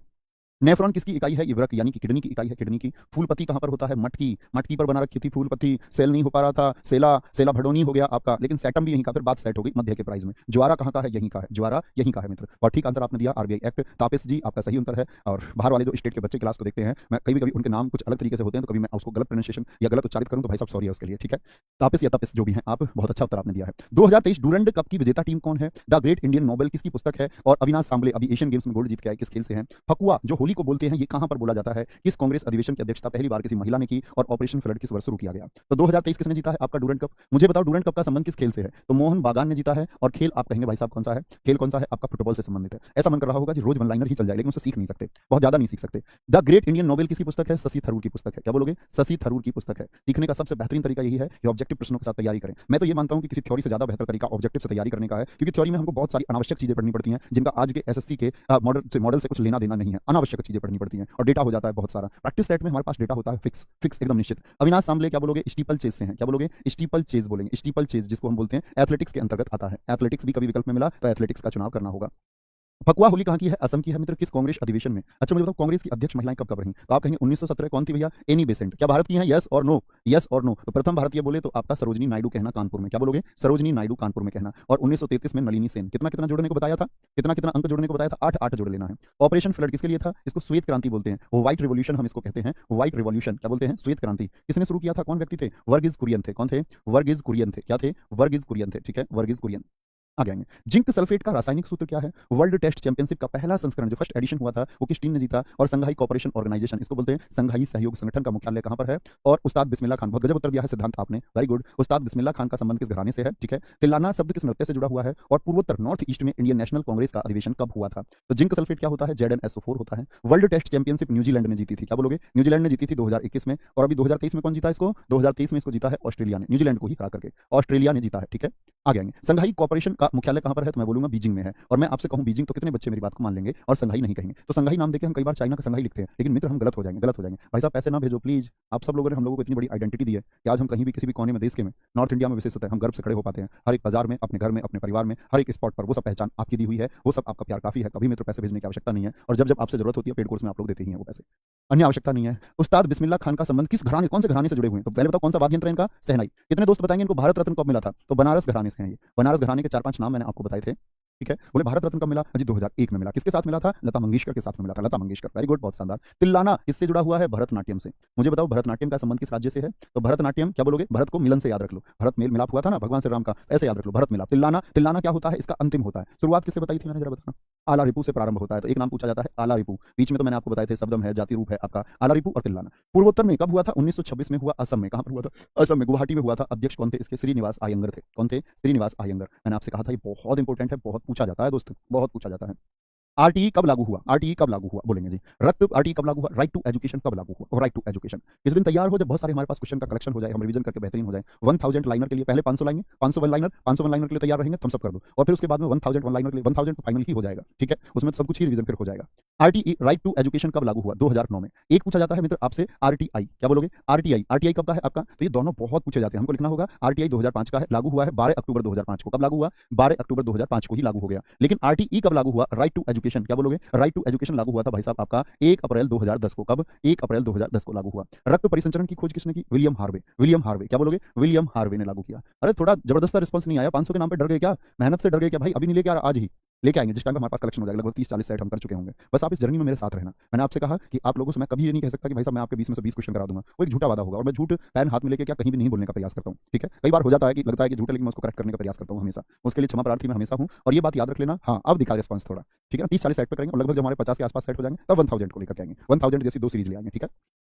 नेफ्रॉन किसकी इकाई है? ये वृक्क यानी कि किडनी की इकाई है, किडनी की। फूलपत्ती कहां पर होता है? मटकी। मटकी पर बना रखी थी फूलपत्ती, सेल नहीं हो पा रहा था, सेला भडोनी हो गया आपका, लेकिन सेटम भी यहीं का, फिर बात सेट हो गई मध्य के प्राइस में। ज्वारा कहां का है? यहीं का है, ज्वारा यहीं का है मित्र। और ठीक आंसर आपने दिया आरबीआई एक्ट। तापेश जी आपका सही उत्तर है। और बाहर वाले जो स्टेट के बच्चे क्लास को देखते हैं, मैं कभी कभी उनके नाम कुछ अलग तरीके से होते हैं, तो कभी मैं उसको गलत प्रोनाउंसिएशन या गलत उच्चारित करूं तो भाई साहब सॉरी है उसके लिए, ठीक है। तापेश या तपेश जो भी है आप, बहुत अच्छा उत्तर आपने दिया है। 2023 डूरंड कप की विजेता टीम कौन है? द ग्रेट इंडियन नोबेल किसकी पुस्तक है? और अविनाश सांबले अभी एशियन गेम्स में गोल्ड जीत के आए, किस खेल से हैं? फकुआ जो होली को बोलते हैं, ये कहां पर बोला जाता है? किस कांग्रेस अधिवेशन की अध्यक्षता पहली बार किसी महिला ने की? और ऑपरेशन फ्लड किस वर्ष शुरू किया गया? तो 2023 किसने जीता है आपका डूरंड कप? मुझे बताओ डूरंड कप का संबंध किस खेल से है? तो मोहन बागान ने जीता है। और खेल आप कहेंगे भाई साहब कौन सा है? खेल कौन सा है आपका? फुटबॉल से संबंधित है। ऐसा मन कर रहा होगा जी रोज वन लाइनर ही चल जाए, लेकिन उससे सीख नहीं सकते, बहुत ज्यादा नहीं सीख सकते। द ग्रेट इंडियन नोबेल किसकी पुस्तक है? शशि थरूर की पुस्तक है। क्या बोलोगे? शशि थरूर की पुस्तक है। सीखने का सबसे बेहतरीन तरीका यही है कि ऑब्जेक्टिव प्रश्नों के साथ तैयारी करें। मैं तो ये मानता हूं कि किसी थ्योरी से ज्यादा बेहतर तरीका ऑब्जेक्टिव से तैयारी करने का है, क्योंकि थ्योरी में हमको बहुत सारी अनावश्यक चीजें पढ़नी पड़ती हैं, जिनका आज के एसएससी के मॉडल से कुछ लेना देना नहीं है। अनावश्यक चीजें पढ़नी पड़ती हैं और डेटा हो जाता है बहुत सारा। प्रैक्टिस सेट में हमारे पास डेटा होता है फिक्स एकदम निश्चित। अविनाश सांबले क्या बोलोगे? स्टीपल चेज से हैं। क्या बोलोगे? स्टीपल चेज बोलेंगे, स्टीपल चेज जिसको हम बोलते हैं एथलेटिक्स के अंतर्गत आता है। एथलेटिक्स भी कभी विकल्प में मिला तो एथलेटिक्स का चुनाव करना होगा। फकुआ होली कहाँ की है? असम की है मित्र। किस कांग्रेस अधिवेशन में? अच्छा मुझे बताओ कांग्रेस की अध्यक्ष महिलाएं कब कब रही? तो आप कहेंगे 1917। कौन थी भैया? Annie Besant. क्या भारत की हैं? यस और नो, यस और नो। तो प्रथम भारतीय बोले तो आपका सरोजनी नायडू कहना कानपुर में। क्या बोलोगे? सरोजनी नायडू कानपुर में कहना। और 1933 में नलिनी सेन। कितना कितना जोड़ने को बताया था? कितना कितना अंक जोड़ने को बताया था? 8 जोड़ लेना है। ऑपरेशन फ्लड किसके लिए था? इसको श्वेत क्रांति बोलते हैं, वो व्हाइट रिवॉल्यूशन हम इसको कहते हैं, व्हाइट रिवॉल्यूशन। क्या बोलते हैं? श्वेत क्रांति। किसने शुरू किया था? कौन व्यक्ति थे? वर्गीज कुरियन थे। कौन थे? वर्गीज कुरियन थे। क्या थे? वर्गीज कुरियन थे, ठीक है, वर्गीज कुरियन। आगे आएंगे। जिंक सल्फेट का रासायनिक सूत्र क्या है? वर्ल्ड टेस्ट चैंपियनशिप का पहला संस्करण जो फर्स्ट एडिशन हुआ था वो किस टीम ने जीता? और संघाई कॉपरेशन ऑर्गेनाइजेशन, इसको बोलते हैं संघाई सहयोग संगठन का मुख्यालय कहां पर है? और उस्ताद बिस्मिल्लाह खान, बहुत गजब उत्तर दिया है सिद्धांत आपने, वेरी गुड। उस्ताद बिस्मिल्लाह खान का संबंध किस घराने से है? ठीक है। तिल्लाना शब्द किस नृत्य से जुड़ा हुआ है? और पूर्वोत्तर नॉर्थ ईस्ट में इंडियन नेशनल कांग्रेस का अधिवेशन कब हुआ था? तो जिंक सल्फेट क्या होता है? ZnSO4 होता है। वर्ल्ड टेस्ट चैंपियनशिप न्यूजीलैंड ने जीती थी। क्या बोलोगे? न्यूजीलैंड ने जीती थी 2021 में। और अभी 2023 में कौन जीता इसको? 2023 में इसको जीता है ऑस्ट्रेलिया ने, न्यूजीलैंड को ही हरा करके ऑस्ट्रेलिया ने जीता है, ठीक है। आगे आएंगे। संघाई कॉपरेशन का मुख्यालय कहाँ पर है? तो मैं बोलूंगा बीजिंग में है। और मैं आपसे कहूं बीजिंग तो कितने बच्चे मेरी बात को मान लेंगे और संघाई नहीं कहेंगे? तो संघाई नाम देके हम कई बार चाइना का संघाई लिखते हैं, लेकिन मित्र हम गलत हो जाएंगे, गलत हो जाएंगे। भाई साहब पैसे ना भेजो प्लीज। आप सब लोगों ने हम लोगों को इतनी बड़ी आइडेंटिटी दी है कि आज हम कहीं भी किसी भी कोने में देश के में नॉर्थ इंडिया में विशेषतः हम गर्व से खड़े हो पाते हैं। हर एक बाजार में, अपने घर में, अपने परिवार में, हर एक स्पॉट पर वो सब पहचान आपकी दी हुई है, वो सब आपका प्यार काफी है। कभी मित्र पैसे भेजने की आवश्यकता नहीं है, और जब जब आपसे जरूरत होती है पेड कोर्स में आप लोग देते ही हैं वो पैसे, अन्य आवश्यकता नहीं है। उस्ताद बिस्मिल्लाह खान का संबंध किस घराने, कौन से घराने से जुड़े हुए हैं? तो पहले बताओ कौन सा वाद्य यंत्र है इनका? शहनाई। कितने दोस्त बताएंगे इनको भारत रत्न कब मिला था? तो बनारस घराने से हैं ये। बनारस घराने के 4-5 नाम मैंने आपको बताए थे, ठीक है। बोले भारत रत्न कब मिला? जी 2001 में मिला। किसके साथ मिला था? लता मंगेशकर के साथ में मिला था। लता मंगेशकर, वेरी गुड, बहुत शानदार। तिल्लाना किससे जुड़ा हुआ है? भरतनाट्यम से। मुझे बताओ भरतनाट्यम का संबंध किस राज्य से है? तो भरतनाट्यम क्या बोलोगे? भरत को मिलन से याद रख लो, भरत मेल मिलाप हुआ था ना भगवान श्री राम का, ऐसे याद रख लो, भरत मिलाप। तिल्लाना, तिल्लाना क्या होता है? इसका अंतिम होता है। शुरुआत किससे बताई थी मैंने, जरा बताना। आला रिपू से प्रारंभ होता है, तो एक नाम पूछा जाता है आला रिपू। बीच में तो मैंने आपको बताए थे शब्दम है, जाति रूप है आपका आला रिपू और तिल्लाना। पूर्वोत्तर में कब हुआ था? 1926 में हुआ। असम में, कहां पर हुआ था? असम में, गुवाहाटी में हुआ था। अध्यक्ष कौन थे इसके? श्रीनिवास अयंगर थे। कौन थे? श्रीनिवास अयंगर। मैंने आपसे कहा था ये बहुत इंपॉर्टेंट है, बहुत पूछा जाता है दोस्त, बहुत पूछा जाता है। आरटीई कब लागू हुआ? आरटीई कब लागू हुआ बोलेंगे जी। रक्त आरटीई कब लागू हुआ? राइट टू एजुकेशन कब लागू हुआ? और राइट टू एजुकेशन किस दिन तैयार हो? जब बहुत सारे हमारे पास क्वेश्चन का कलेक्शन हो जाए, हम रिवीजन करके बेहतरीन हो जाए। 1000 लाइनर के लिए पहले 500 लाइनें, 500 वन लाइनर, 500 वन लाइनर के लिए तैयार रहेंगे, थम्स अप कर दो। और फिर उसके बाद में 1000 वन लाइनर के लिए 1000 तो फाइनल ही हो जाएगा, ठीक है। उसमें सब कुछ ही रिवीजन फिर हो जाएगा। आरटीई राइट टू एजुकेशन कब लागू हुआ? 2009 में। एक पूछा जाता है मित्र आपसे आरटीआई, क्या बोलोगे? आरटीआई, आरटीआई कब का है आपका? तो ये दोनों बहुत पूछे जाते हैं, हमको लिखना होगा। आरटीआई 2005 का है, लागू हुआ है 12 अक्टूबर 2005 को। कब लागू हुआ? 12 अक्टूबर 2005 को ही लागू हो गया। लेकिन आरटीई कब लागू हुआ? राइट टू एजुकेशन, क्या बोलोगे? राइट टू एजुकेशन लागू हुआ था भाई साहब आपका 1 अप्रैल 2010 को। कब? 1 अप्रैल 2010 को लागू हुआ। रक्त परिसंचरण की खोज किसने की? William Harvey. विलियम हार्वे, क्या बोलोगे? विलियम हार्वे ने लागू किया। अरे थोड़ा जबरदस्त रिस्पांस नहीं आया? 500 के नाम पे डर गए क्या? मेहनत से डर गए क्या भाई? अभी नहीं लेके आ रहा, आज ही लेके आएंगे। जिस टाइम हमारे पास कलेक्शन हो जाएगा, लगभग 30-40 सेट हम कर चुके होंगे। बस आप इस जर्नी में मेरे साथ रहना। मैंने आपसे कहा कि आप लोगों से मैं कभी ये नहीं कह सकता कि भाई साहब मैं आपके 20 में से 20 क्वेश्चन करा दूंगा, वो एक झूठा वादा होगा। और मैं झूठ पैन हाथ में लेके क्या कहीं भी नहीं बोलने का प्रयास करता हूँ, ठीक है। कई बार हो जाता है कि लगता है कि झूठ है, लेकिन मैं उसको करेक्ट करने का प्रयास करता हूँ हमेशा। उसके लिए क्षमा प्रार्थी मैं हमेशा हूँ। और ये बात याद रख लेना। हाँ अब दिखा रिस्पांस थोड़ा, ठीक है ना। 30-40 सेट पे करेंगे और लगभग जब हमारे 50 के आसपास सेट हो जाएंगे तब 1000 को लेकर आएंगे। 1000 जैसी 2 सीरीज ले आएंगे, ठीक है।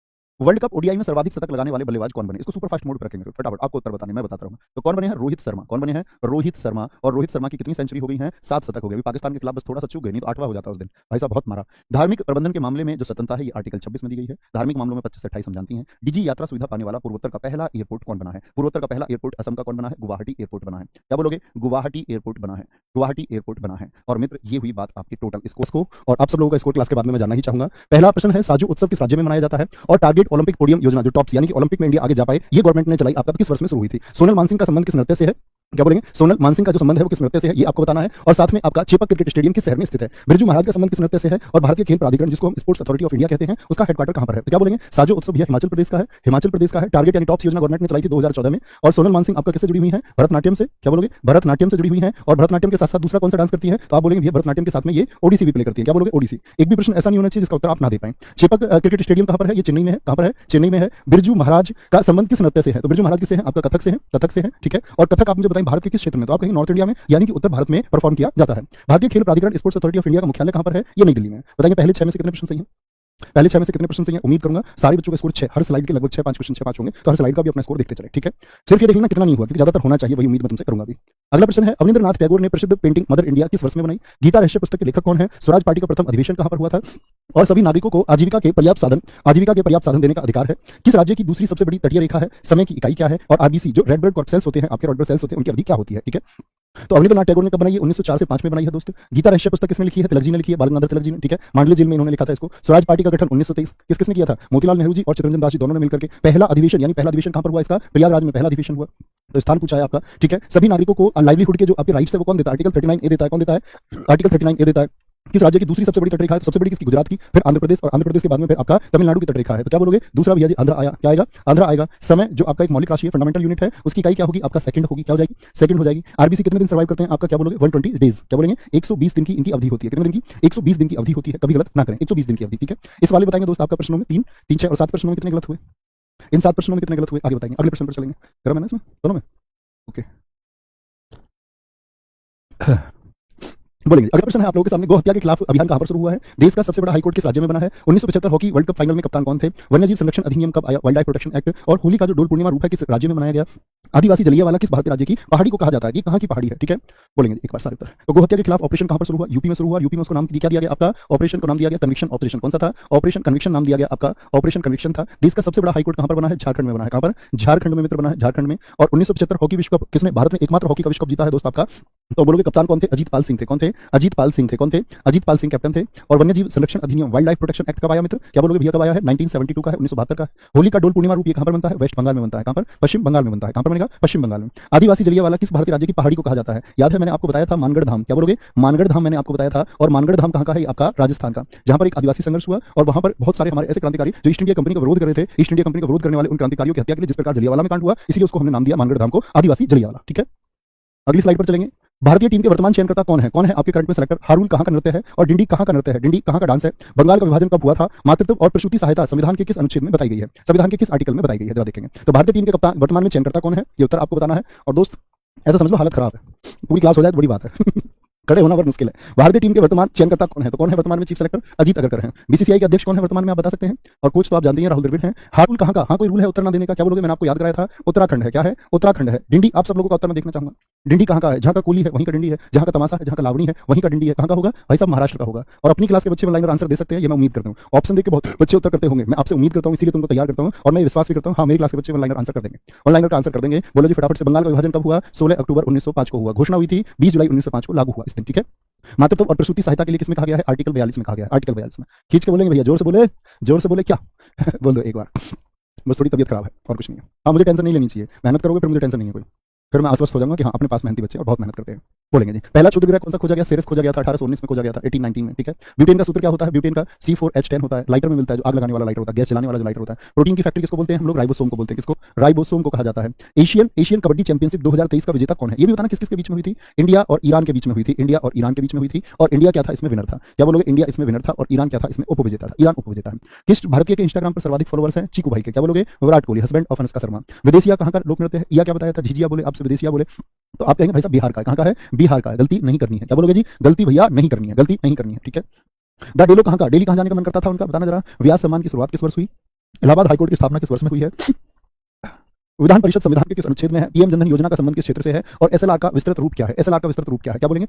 वर्ल्ड कप ओडीआई में सर्वाधिक शतक लगाने वाले बल्लेबाज कौन बने? इसको सुपर फास्ट मोड पर रखेंगे, फटाफट आपको उत्तर बताने मैं बताता रहूं। तो कौन बने हैं? रोहित शर्मा। कौन बने हैं? रोहित शर्मा। और रोहित शर्मा की कितनी सेंचुरी हो गई है? 7 शतक हो गए। अभी पाकिस्तान के खिलाफ बस थोड़ा सा चूक गए, नहीं तो 8वां हो जाता उस दिन। भाई साहब बहुत मारा। धार्मिक प्रबंधन के मामले में जो स्वतंत्रता है ये आर्टिकल 26 में दी गई है। धार्मिक मामलों में 25 से 28 हम जानती हैं। डिजी यात्रा सुविधा पाने वाला पूर्वोत्तर का पहला एयरपोर्ट कौन बना है? पूर्वोत्तर का पहला एयरपोर्ट असम का कौन बना है? गुवाहाटी एयरपोर्ट बना है। क्या बोलोगे? गुवाहाटी एयरपोर्ट बना है। गुवाहाटी एयरपोर्ट बना है। और मित्र ये हुई बात आपकी टोटल स्कोर को, और आप सब लोगों का स्कोर क्लास के बाद में मैं जानना ही चाहूंगा। पहला प्रश्न है साजू उत्सव किस राज्य में मनाया जाता है? और टारगेट ओलंपिक पोडियम योजना जो टॉप्स यानी कि ओलंपिक में इंडिया आगे जा पाए, ये गवर्नमेंट ने चलाई, आपका किस वर्ष में शुरू हुई थी? सोनल मानसिंह का संबंध किस नृत्य से है? क्या बोलेंगे? सोनल मानसिंह का जो संबंध है वो किस नृत्य से है, ये आपको बताना है। और साथ में आपका चेपक क्रिकेट स्टेडियम किस शहर में स्थित है? बिरजू महाराज का संबंध किस नृत्य से है? और भारतीय खेल प्राधिकरण जिसको हम स्पोर्ट्स अथॉरिटी ऑफ इंडिया कहते हैं, उसका हेडक्वार्टर कहां पर है? तो क्या बोलेंगे? साजो उत्सव यह हिमाचल प्रदेश का है। हिमाचल प्रदेश का है। टारगेट यानी टॉप्स योजना गवर्नमेंट ने चलाई थी 2014 में। और सोनल मानसिंह आपका किससे जुड़ी हुई है? भरतनाट्यम से। क्या बोलोगे? भरतनाट्यम से जुड़ी हुई है। और भरतनाट्यम के साथ साथ दूसरा कौन सा डांस करती है? तो आप बोलेंगे भैया भरतनाट्यम के साथ में ये ओडिसी भी प्ले करती है। क्या बोलोगे? ओडिसी। एक भी प्रश्न ऐसा नहीं होना चाहिए जिसका उत्तर आप ना दे पाएं। चेपक क्रिकेट स्टेडियम कहां पर है? ये चेन्नई में है। कहां पर है? चेन्नई में है। बिरजू महाराज का संबंध किस नृत्य से है? तो बिरजू महाराज किससे है? आपका कथक से है। कथक से है, ठीक है। और कथक आप मुझे बताएं भारत के किस क्षेत्र में? तो आप कहीं नॉर्थ इंडिया में यानी कि उत्तर भारत में परफॉर्म किया जाता है। भारतीय खेल प्राधिकरण स्पोर्ट्स अथॉरिटी ऑफ इंडिया का मुख्यालय कहां पर है? ये नई दिल्ली में है। बताइए पहले 6 में से कितने प्रश्न सही हैं? पहले 6 में से कितने प्रश्न सही हैं? उम्मीद करूंगा सारे बच्चों का स्कोर 6, हर स्लाइड के लगभग 6-5 क्वेश्चन 6-5 होंगे, तो हर स्लाइड का भी अपना स्कोर देखते चले, ठीक है। सिर्फ ये देख लेना कितना नहीं हुआ, क्योंकि ज्यादातर होना चाहिए, वही उम्मीद मैं तुमसे करूंगा भी। अगला प्रश्न है अवनींद्रनाथ टैगोर ने प्रसिद्ध पेंटिंग मदर इंडिया किस वर्ष में बनाई? गीता रहस्य पुस्तक के लेखक कौन है? स्वराज पार्टी का प्रथम अधिवेशन कहां पर हुआ था? और सभी नागरिकों को आजीविका के पर्याप्त साधन देने का अधिकार है। किस राज्य की दूसरी सबसे बड़ी तटीय रेखा है? समय की इकाई क्या है? और आरबीसी जो रेड ब्लड कॉर्क सेल्स होते हैं, आपके रेड ब्लड सेल्स होते हैं, उनकी अवधि क्या होती है, ठीक है। तो अवनींद्रनाथ टैगोर ने कब बनाई? 1904 से 5 में बनाई है दोस्त। गीता रहस्य पुस्तक किसने लिखी है? तिलक जी ने लिखी है, बाल गंगाधर तिलक जी ने, ठीक है। मांडले जेल में इन्होंने लिखा था इसको। स्वराज पार्टी का गठन 1923 किसने किया था? मोतीलाल नेहरू जी और चित्तरंजन दास जी दोनों ने मिलकर के। पहला अधिवेशन यानी पहला अधिवेशन कहां पर हुआ इसका? प्रयागराज में पहला अधिवेशन हुआ। तो स्थान पूछा है आपका, ठीक है। सभी नागरिकों को लाइवलीहुड के जो आपके राइट्स है वो कौन देता है? आर्टिकल 39 ए देता है। कौन देता है? आर्टिकल 39 ए देता है। किस राज्य की दूसरी सबसे बड़ी तटरेखा है? तो सबसे बड़ी किसकी? गुजरात की, फिर आंध्र प्रदेश, और आंध्र प्रदेश के बाद में फिर आपका तमिलनाडु की तटरेखा है। तो क्या बोलोगे? दूसरा भैया जी आंध्र आया। क्या आएगा? आंध्र आएगा। समय जो आपका एक मौलिक राशि है, फंडामेंटल यूनिट है, उसकी इकाई क्या होगी? आपका सेकंड होगी। क्या हो जाएगी? सेकंड हो जाएगी। आरबीसी कितने दिन सर्वाइव करते हैं? आपका क्या बोलोगे? 120 डेज। क्या बोलेंगे? 120 दिन की इनकी अवधि होती है। कितने दिन की? 120 दिन की अवधि होती है, कभी गलत ना करें। 120 दिन की अवधि, ठीक है। इस वाले बताएंगे दोस्त आपका प्रश्नों में 3, 6 और 7 प्रश्नों में कितने गलत हुए? इन 7 प्रश्नों में कितने गलत हुए आगे बताएंगे। अगले प्रश्न पर चलेंगे। करो मैंने इसमें दोनों में, ओके। बोलेंगे अगला प्रश्न है आप लोगों के सामने, गौ हत्या के खिलाफ अभियान कहां पर शुरू हुआ है? देश का सबसे बड़ा हाईकोर्ट किस राज्य में बना है? 1975 हॉकी वर्ल्ड कप फाइनल में कप्तान कौन थे? वन्यजीव संरक्षण अधिनियम कब आया? Wild life protection act. और होली का जो डोल पूर्णिमा रूप है किस राज्य में मनाया गया? आदिवासी जलियांवाला किस भारतीय राज्य की पहाड़ी को कहा जाता है? कि कहां की पहाड़ी है, ठीक है। बोलेंगे एक बार सारे उत्तर। तो गौ हत्या के खिलाफ ऑपरेशन कहां पर शुरू हुआ? यूपी में शुरू हुआ। यूपी में उसको नाम क्या दिया गया? आपका ऑपरेशन को नाम दिया गया कन्विक्शन ऑपरेशन। कौन सा था? ऑपरेशन कन्विक्शन नाम दिया गया आपका, ऑपरेशन कन्विक्शन था। देश का सबसे बड़ा हाईकोर्ट कहां पर बना है? झारखंड में बना है। कहां पर? झारखंड में मित्र बना है, झारखंड में। और 1975 हॉकी विश्व कप किसने भारत में एकमात्र हॉकी का विश्व कप जीता है दोस्त? आपका तो बोलोगे कप्तान कौन थे? अजीत पाल सिंह थे। कौन थे? अजीत पाल सिंह थे। कौन थे? अजीत पाल सिंह कैप्टन थे। और वन्यजीव संरक्षण अधिनियम वाइल्ड लाइफ प्रोटेक्शन एक्ट कब आया मित्र? क्या बोलोगे भैया कब आया है? 1972 का है, 1972 का है। होली का डोल पूर्णिमा रूप ये कहां पर बनता है? वेस्ट बंगाल में बनता है। कहां पर? पश्चिम बंगाल में बनता है। कहां पर बनेगा? पश्चिम बंगाल में। आदिवासी जलियांवाला किस भारतीय राज्य की पहाड़ी को कहा जाता है? याद है मैंने आपको बताया था मानगढ़ धाम। क्या बोलोगे? मानगढ़ धाम मैंने आपको बताया था। और मानगढ़ धाम कहां का है? आपका राजस्थान का, जहां पर एक आदिवासी संघर्ष हुआ और वहां पर बहुत सारे हमारे ऐसे क्रांतिकारी जो ईस्ट इंडिया कंपनी का विरोध कर रहे थे, ईस्ट इंडिया कंपनी का विरोध करने वाले उन क्रांतिकारियों की हत्या के लिए जिस प्रकार जलियांवाला में कांड हुआ, इसलिए उसको हमने नाम दिया मानगढ़ धाम को आदिवासी जलियांवाला। ठीक है, अगली स्लाइड पर चलेंगे। भारतीय टीम के वर्तमान चयनकर्ता कौन है? कौन है आपके करंट में सेलेक्टर? हारुल कहां का नृत्य है और डिंडी कहां का नृत्य है? डिंडी कहां का डांस है? बंगाल का विभाजन कब हुआ था? मातृत्व और प्रसूति सहायता संविधान के किस अनुच्छेद में बताई गई है? संविधान के किस आर्टिकल में बताई गई है? जरा देखेंगे। तो भारतीय टीम के कप्तान वर्तमान में चयनकर्ता कौन है, ये उत्तर आपको बताना है। और दोस्त ऐसा समझ लो हालत खराब है, पूरी क्लास हो जाए तो बड़ी बात है खड़े होना बहुत मुश्किल है। भारतीय टीम के वर्तमान चयनकर्ता कौन है? तो कौन है वर्तमान में चीफ सेलेक्टर? अजीत अग्रकर हैं। बीसीसीआई के अध्यक्ष कौन है वर्तमान में, आप बता सकते हैं? और कोच तो आप जानते हैं राहुल द्रविड़ हैं। हारुल कहां का? हाँ कोई रूल है उत्तर ना देने का? क्या बोलोगे? मैंने आपको याद कराया था, उत्तराखंड है। क्या है? उत्तराखंड है। डिंडी आप सब लोगों का उत्तर मैं देखना चाहूंगा। डिंडी कहां का है? जहां का कोहली है वहीं का डिंडी है, जहां का तमाशा है, जहां का लावणी है वहीं का डिंडी है। कहां का होगा भाई साहब? महाराष्ट्र का होगा। और अपनी क्लास के बच्चे लाइनर आंसर दे सकते हैं, ये मैं उम्मीद करता हूं। ऑप्शन देख के बहुत बच्चे उत्तर करते होंगे, मैं आपसे उम्मीद करता हूं, इसीलिए तुमको तैयार करता हूं और मैं विश्वास भी करता हूं हाँ मेरी क्लास के बच्चे लाइनर आंसर कर देंगे, ऑनलाइन का आंसर कर देंगे। बोलो जी फटाफट से, बंगाल का विभाजन कब हुआ? 16 अक्टूबर 1905 को हुआ। घोषणा हुई थी 20 जुलाई 1905 को, लागू हुआ इस दिन। ठीक है, मातृत्व और प्रसूति सहायता के लिए किसमें कहा गया है? आर्टिकल 42 में कहा गया है। आर्टिकल 42 में खींच के बोलेंगे भैया, जोर से बोले, जोर से बोले क्या बोल दो एक बार, बस थोड़ी तबीयत खराब है और कुछ नहीं है। हाँ मुझे टेंशन नहीं लेनी चाहिए, मेहनत करोगे फिर मुझे टेंशन नहीं है कोई, फिर मैं आश्वस्त हो जाऊंगा कि हाँ अपने पास मेहनती बच्चे और बहुत मेहनत करते हैं। बोलेंगे जी पहला क्षुद्र ग्रह कौन सा खोजा गया? सेरेस खोजा गया था 1819 में, खोजा गया था 1819 में। ठीक है, ब्यूटेन का सूत्र क्या होता है? ब्यूटेन का C4H10 होता है। लाइटर में मिलता है, जो आग लगाने वाला लाइटर होता है, गैस जलाने वाला जो लाइटर होता है। प्रोटीन की फैक्ट्री किसको बोलते हैं हम लोग? राइबोसोम को बोलते हैं। किसको? राइबोसोम को कहा जाता है। एशियन कबड्डी चैंपियनशिप 2023 का विजेता कौन है? ये भी बताना किस किसके बीच में हुई थी? इंडिया और ईरान के बीच में हुई थी। इंडिया और ईरान के बीच में हुई थी। और इंडिया क्या था इसमें? विनर था। क्या बोलोगे? इंडिया इसमें विनर था और ईरान क्या था इसमें? उपविजेता था। ईरान उपविजेता है। किस भारतीय के इंस्टाग्राम पर सर्वाधिक फॉलोअर्स हैं? चीकू भाई के। क्या बोलोगे? Virat Kohli, husband of Anushka Sharma. विदेशिया कहां का लोक नृत्य है? या क्या बताया था? झिझिया बोले, आपसे विदेशिया बोले तो आप कहेंगे भाई साहब बिहार का है। कहां का है? बिहार का है। गलती नहीं करनी है। क्या बोलोगे जी? गलती भैया नहीं करनी है, गलती नहीं करनी है। ठीक है, द डेलो कहां का? डेली कहां जाने का मन करता था उनका? बताना जरा। व्यास सम्मान की शुरुआत किस वर्ष हुई? इलाहाबाद हाईकोर्ट की स्थापना किस वर्ष में हुई है? विधान परिषद संविधान के किस अनुच्छेद में है? पीएम जनधन योजना का संबंध किस क्षेत्र से है? और एसएलआर का विस्तृत रूप क्या है? एसएलआर का विस्तृत रूप क्या है? क्या बोलेंगे?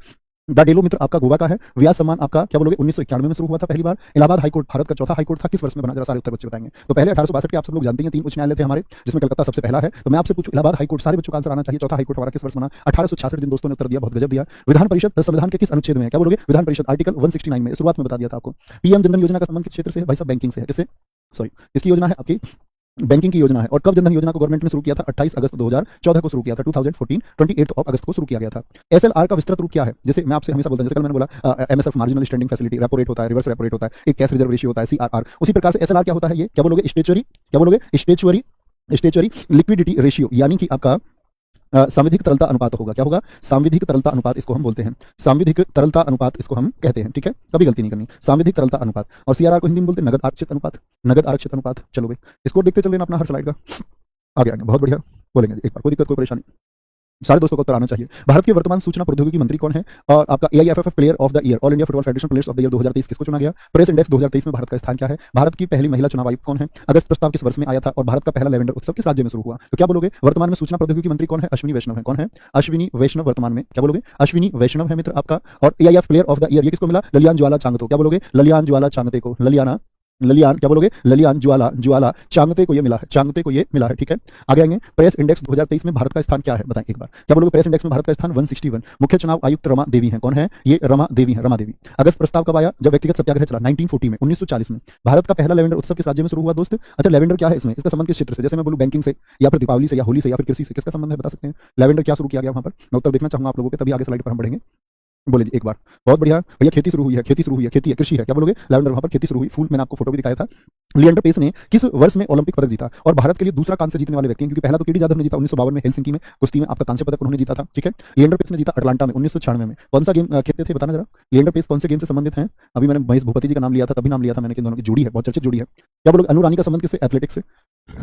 द डेलो मित्र आपका गोवा का है। व्यास सम्मान आपका क्या बोलोगे? 1991 में शुरू हुआ था पहली बार। इलाहाबाद हाईकोर्ट भारत का चौथा हाईकोर्ट था, किस वर्ष में बना? जरा सारे उत्तर बच्चे बताएंगे। तो पहले 1862 के आप सब लोग जानते हैं 3 उच्च न्यायालय थे हमारे, जिसमें कलकत्ता सबसे पहला है। तो मैं आपसे पूछूं इलाहाबाद हाईकोर्ट, सारे बच्चों का आंसर आना चाहिए। चौथा हाईकोर्ट हमारा किस वर्ष बना? 1866। जिन दोस्तों ने उत्तर दिया बहुत गजब दिया। विधान परिषद संविधान के किस अनुच्छेद में है? क्या बोलोगे? विधान परिषद आर्टिकल 169 में, शुरुआत में बता दिया था आपको। पीएम जनधन योजना का संबंध किस क्षेत्र से है? भाई साहब बैंकिंग से है। किससे? सॉरी, इसकी योजना है आपकी बैंकिंग की योजना है। और कब जनधन योजना को गवर्नमेंट ने शुरू किया था? 28 अगस्त 2014 को शुरू किया था। 2014 28 अगस्त को शुरू किया गया था। एसएलआर का विस्तृत रूप क्या है? जैसे मैं आपसे हमेशा बोलता हूं, जैसे कल मैंने बोला MSF marginal standing facility, repo rate होता है, रिवर्स रेपो रेट होता है, एक कैश रिजर्व रेशियो होता है सीआरआर। उसी प्रकार से एसएलआर क्या होता है? ये क्या बोलोगे? स्टेचुअरी। क्या बोलोगे? स्टेचुअरी लिक्विडिटी रेशियो, यानी कि आपका सांविधिक तरलता अनुपात होगा। क्या होगा? सांविधिक तरलता अनुपात इसको हम बोलते हैं। सांविधिक तरलता अनुपात इसको हम कहते हैं। ठीक है, कभी गलती नहीं करनी। सांविधिक तरलता अनुपात। और सीआरआर को हिंदी में बोलते हैं नगद आरक्षित अनुपात। नगद आरक्षित अनुपात। चलो भाई इसको देखते चल लेना अपना हर स्लाइड का, आगे आगे बहुत बढ़िया बोलेंगे एक बार, कोई दिक्कत कोई परेशानी, सारे दोस्तों को उत्तर आना चाहिए। भारत के वर्तमान सूचना प्रौद्योगिकी मंत्री कौन है? और आपका AIFF player of the year, all India football federation players of the year 2023 किसको चुना गया? प्रेस इंडेक्स 2023 में भारत का स्थान क्या है? भारत की पहली महिला चुनाव आयुक्त कौन है? अगस्त प्रस्ताव किस वर्ष में आया था? और भारत का पहला लेवेंडर उत्सव किस राज्य में शुरू हुआ? तो क्या बोलोगे? वर्तमान में सूचना प्रौद्योगिकी मंत्री कौन है? अश्विनी वैष्णव है। कौन है? अश्विनी वैष्णव वर्तमान में। क्या बोलोगे? अश्विनी वैष्णव है मित्र आपका। और AIF player of the year ये किसको मिला? ललियान ज्वाला चांगतो। क्या बोलोगे? ललियान ज्वाला चांगते को, ललियान क्या बोलोगे? ललियान ज्वाला चांगते को ये मिला है, चांगते को ये मिला है। ठीक है, आगे आएंगे। प्रेस इंडेक्स 2023 में भारत का स्थान क्या है? बताएं एक बार। क्या बोलोगे? प्रेस इंडेक्स में भारत का स्थान 161। मुख्य चुनाव आयुक्त रमा देवी हैं। कौन है ये? रमा देवी है, रमा देवी। अगस्त प्रस्ताव कब आया? जब व्यक्तिगत सत्याग्रह चला 1940 में, 1940 में। भारत का पहला लेवेंडर उत्सव किस राज्य में शुरू हुआ दोस्त? अच्छा लेवेंडर क्या है इसमें? इसका संबंध किस क्षेत्र से? जैसे मैं बोलूं बैंकिंग से या फिर दीपावली से या होली से या फिर कृषि से, किसका संबंध है बता सकते हैं? लेवेंडर क्या शुरू किया गया वहां पर? मैं उत्तर देखना चाहूंगा आप लोगों के, तभी आगे स्लाइड पर हम बढ़ेंगे। बोले जी एक बार, बहुत बढ़िया भैया। खेती शुरू हुई है, खेती शुरू हुई है, खेती है, कृषि है। क्या बोलोगे? लेवेंडर वहां पर खेती शुरू हुई। फूल मैंने आपको फोटो भी दिखाया था। लिएंडर पेस ने किस वर्ष में ओलंपिक पदक जीता? और भारत के लिए दूसरा कांस्य जीतने वाले व्यक्ति हैं, क्योंकि पहला तो केडी जाधव ने जीता 1952 में हेलसिंकी में कुश्ती में, आपका कांस्य पदक उन्होंने जीता था। ठीक है, लिएंडर पेस ने जीता अटलांटा में 1996 में। कौन सा गेम खेलते थे बताना जरा? लिएंडर पेस कौन से गेम से संबंधित हैं? अभी मैंने महेश भूपति जी का नाम लिया था, तभी नाम लिया था मैंने कि दोनों की जोड़ी है, बहुत चर्चित जोड़ी है। क्या बोलोगे? अनु रानी का संबंध किससे? एथलेटिक्स से।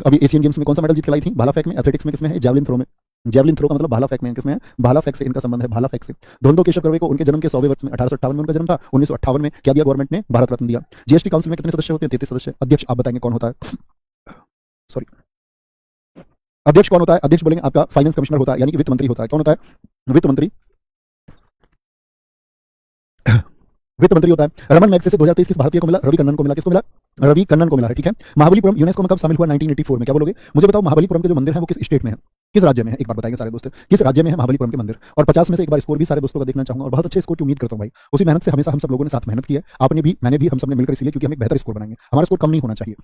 अभी एशियन गेम्स में कौन सा मेडल जीत के लाई थी? भाला फेंक में। एथलेटिक्स में किसमें है? जैवलिन थ्रो में। जैवलिन थ्रो का मतलब भाला फेंक में, किसमें है? भाला फेंक से इनका संबंध है, भाला फेंक से। धोंदो केशव कर्वे को उनके जन्म के 100वें वर्ष में 1858 में उनका जन्म था। 1958 में क्या दिया गवर्नमेंट ने? भारत रत्न दिया। जीएसटी काउंसिल में कितने सदस्य होते हैं? 33 सदस्य। अध्यक्ष आप बताएंगे कौन होता है? सॉरी, अध्यक्ष कौन होता है? अध्यक्ष बोलेंगे आपका फाइनेंस कमिश्नर होता है, यानी कि वित्त मंत्री होता है। कौन होता है? वित्त मंत्री। वित्त मंत्री होता है। रमन मैगसेसे 2023 किस भारतीय को मिला? रवि कन्नन को मिला। किसको मिला? रवि कन्नन को मिला है। ठीक है, महाबलीपुरम यूनेस्को में कब शामिल हुआ? 1984 में। क्या बोलोगे? मुझे बताओ महाबलीपुरम के जो मंदिर है वो किस स्टेट में है, किस राज्य में है? एक बार बताएंगे सारे दोस्त, किस राज्य में है महाबलीपुरम के मंदिर? और 50 में से एक बार स्कोर भी सारे दोस्तों का देखना चाहूंगा और बहुत अच्छे स्कोर की उम्मीद करता हूं भाई। उसी मेहनत से हमेशा हम सब लोगों ने साथ मेहनत की है, आपने भी, मैंने भी, हम सबने मिलकर, इसलिए क्योंकि हम एक बेहतर स्कोर बनाएंगे, हमारा स्कोर कम नहीं होना चाहिए।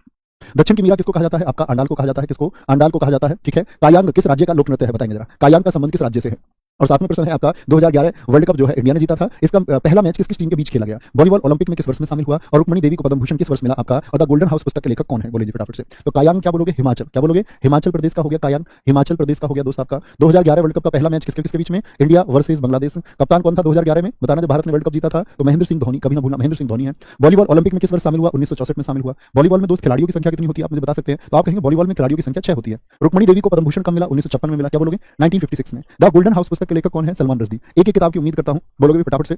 दक्षिण की मीरा किसको कहा जाता है? आपका अंडाल को कहा जाता है। किसको? अंडाल को कहा जाता है। ठीक है, कायांग किस राज्य का लोक नृत्य है? बताएंगे जरा, कायांग का संबंध किस राज्य से है? और सातवें प्रश्न है आपका, 2011 वर्ल्ड कप जो है इंडिया ने जीता था, इसका पहला मैच किस किस टीम के बीच खेला गया? वॉलीबॉल ओलंपिक में किस वर्ष में शामिल हुआ? और रुक्मणी देवी को पद्म भूषण किस वर्ष मिला आपका? और द गोल्डन हाउस पुस्तक के लेखक कौन है? बोलिए फटाफट से। तो कायांग क्या बोलोगे? हिमाचल। क्या बोलोगे? हिमाचल प्रदेश का हो गया कायांग, हिमाचल प्रदेश का हो गया दोस्त आपका। 2011 वर्ल्ड कप का पहला मैच किसके किसके बीच में? India versus Bangladesh. कप्तान कौन था 2011 में? बताना, जब भारत ने वर्ल्ड कप जीता था तो महेंद्र सिंह धोनी, कभी ना भूलना महेंद्र सिंह धोनी है। वॉलीबॉल ओलंपिक में किस वर्ष शामिल हुआ? 1964 में शामिल हुआ। वॉलीबॉल में दोस्त खिलाड़ियों की संख्या कितनी होती है, आप मुझे बता सकते हैं? तो आप कहेंगे वॉलीबॉल में खिलाड़ियों की संख्या 6 होती है। रुक्मणी देवी को पद्म भूषण कब मिला? 1956 में मिला। क्या बोलोगे? 1956 में। द गोल्डन हाउस पुस्तक के लेखक कौन है? सलमान रश्दी। एक किताब की उम्मीद करता हूं, बोलोगे भी फटाफट से?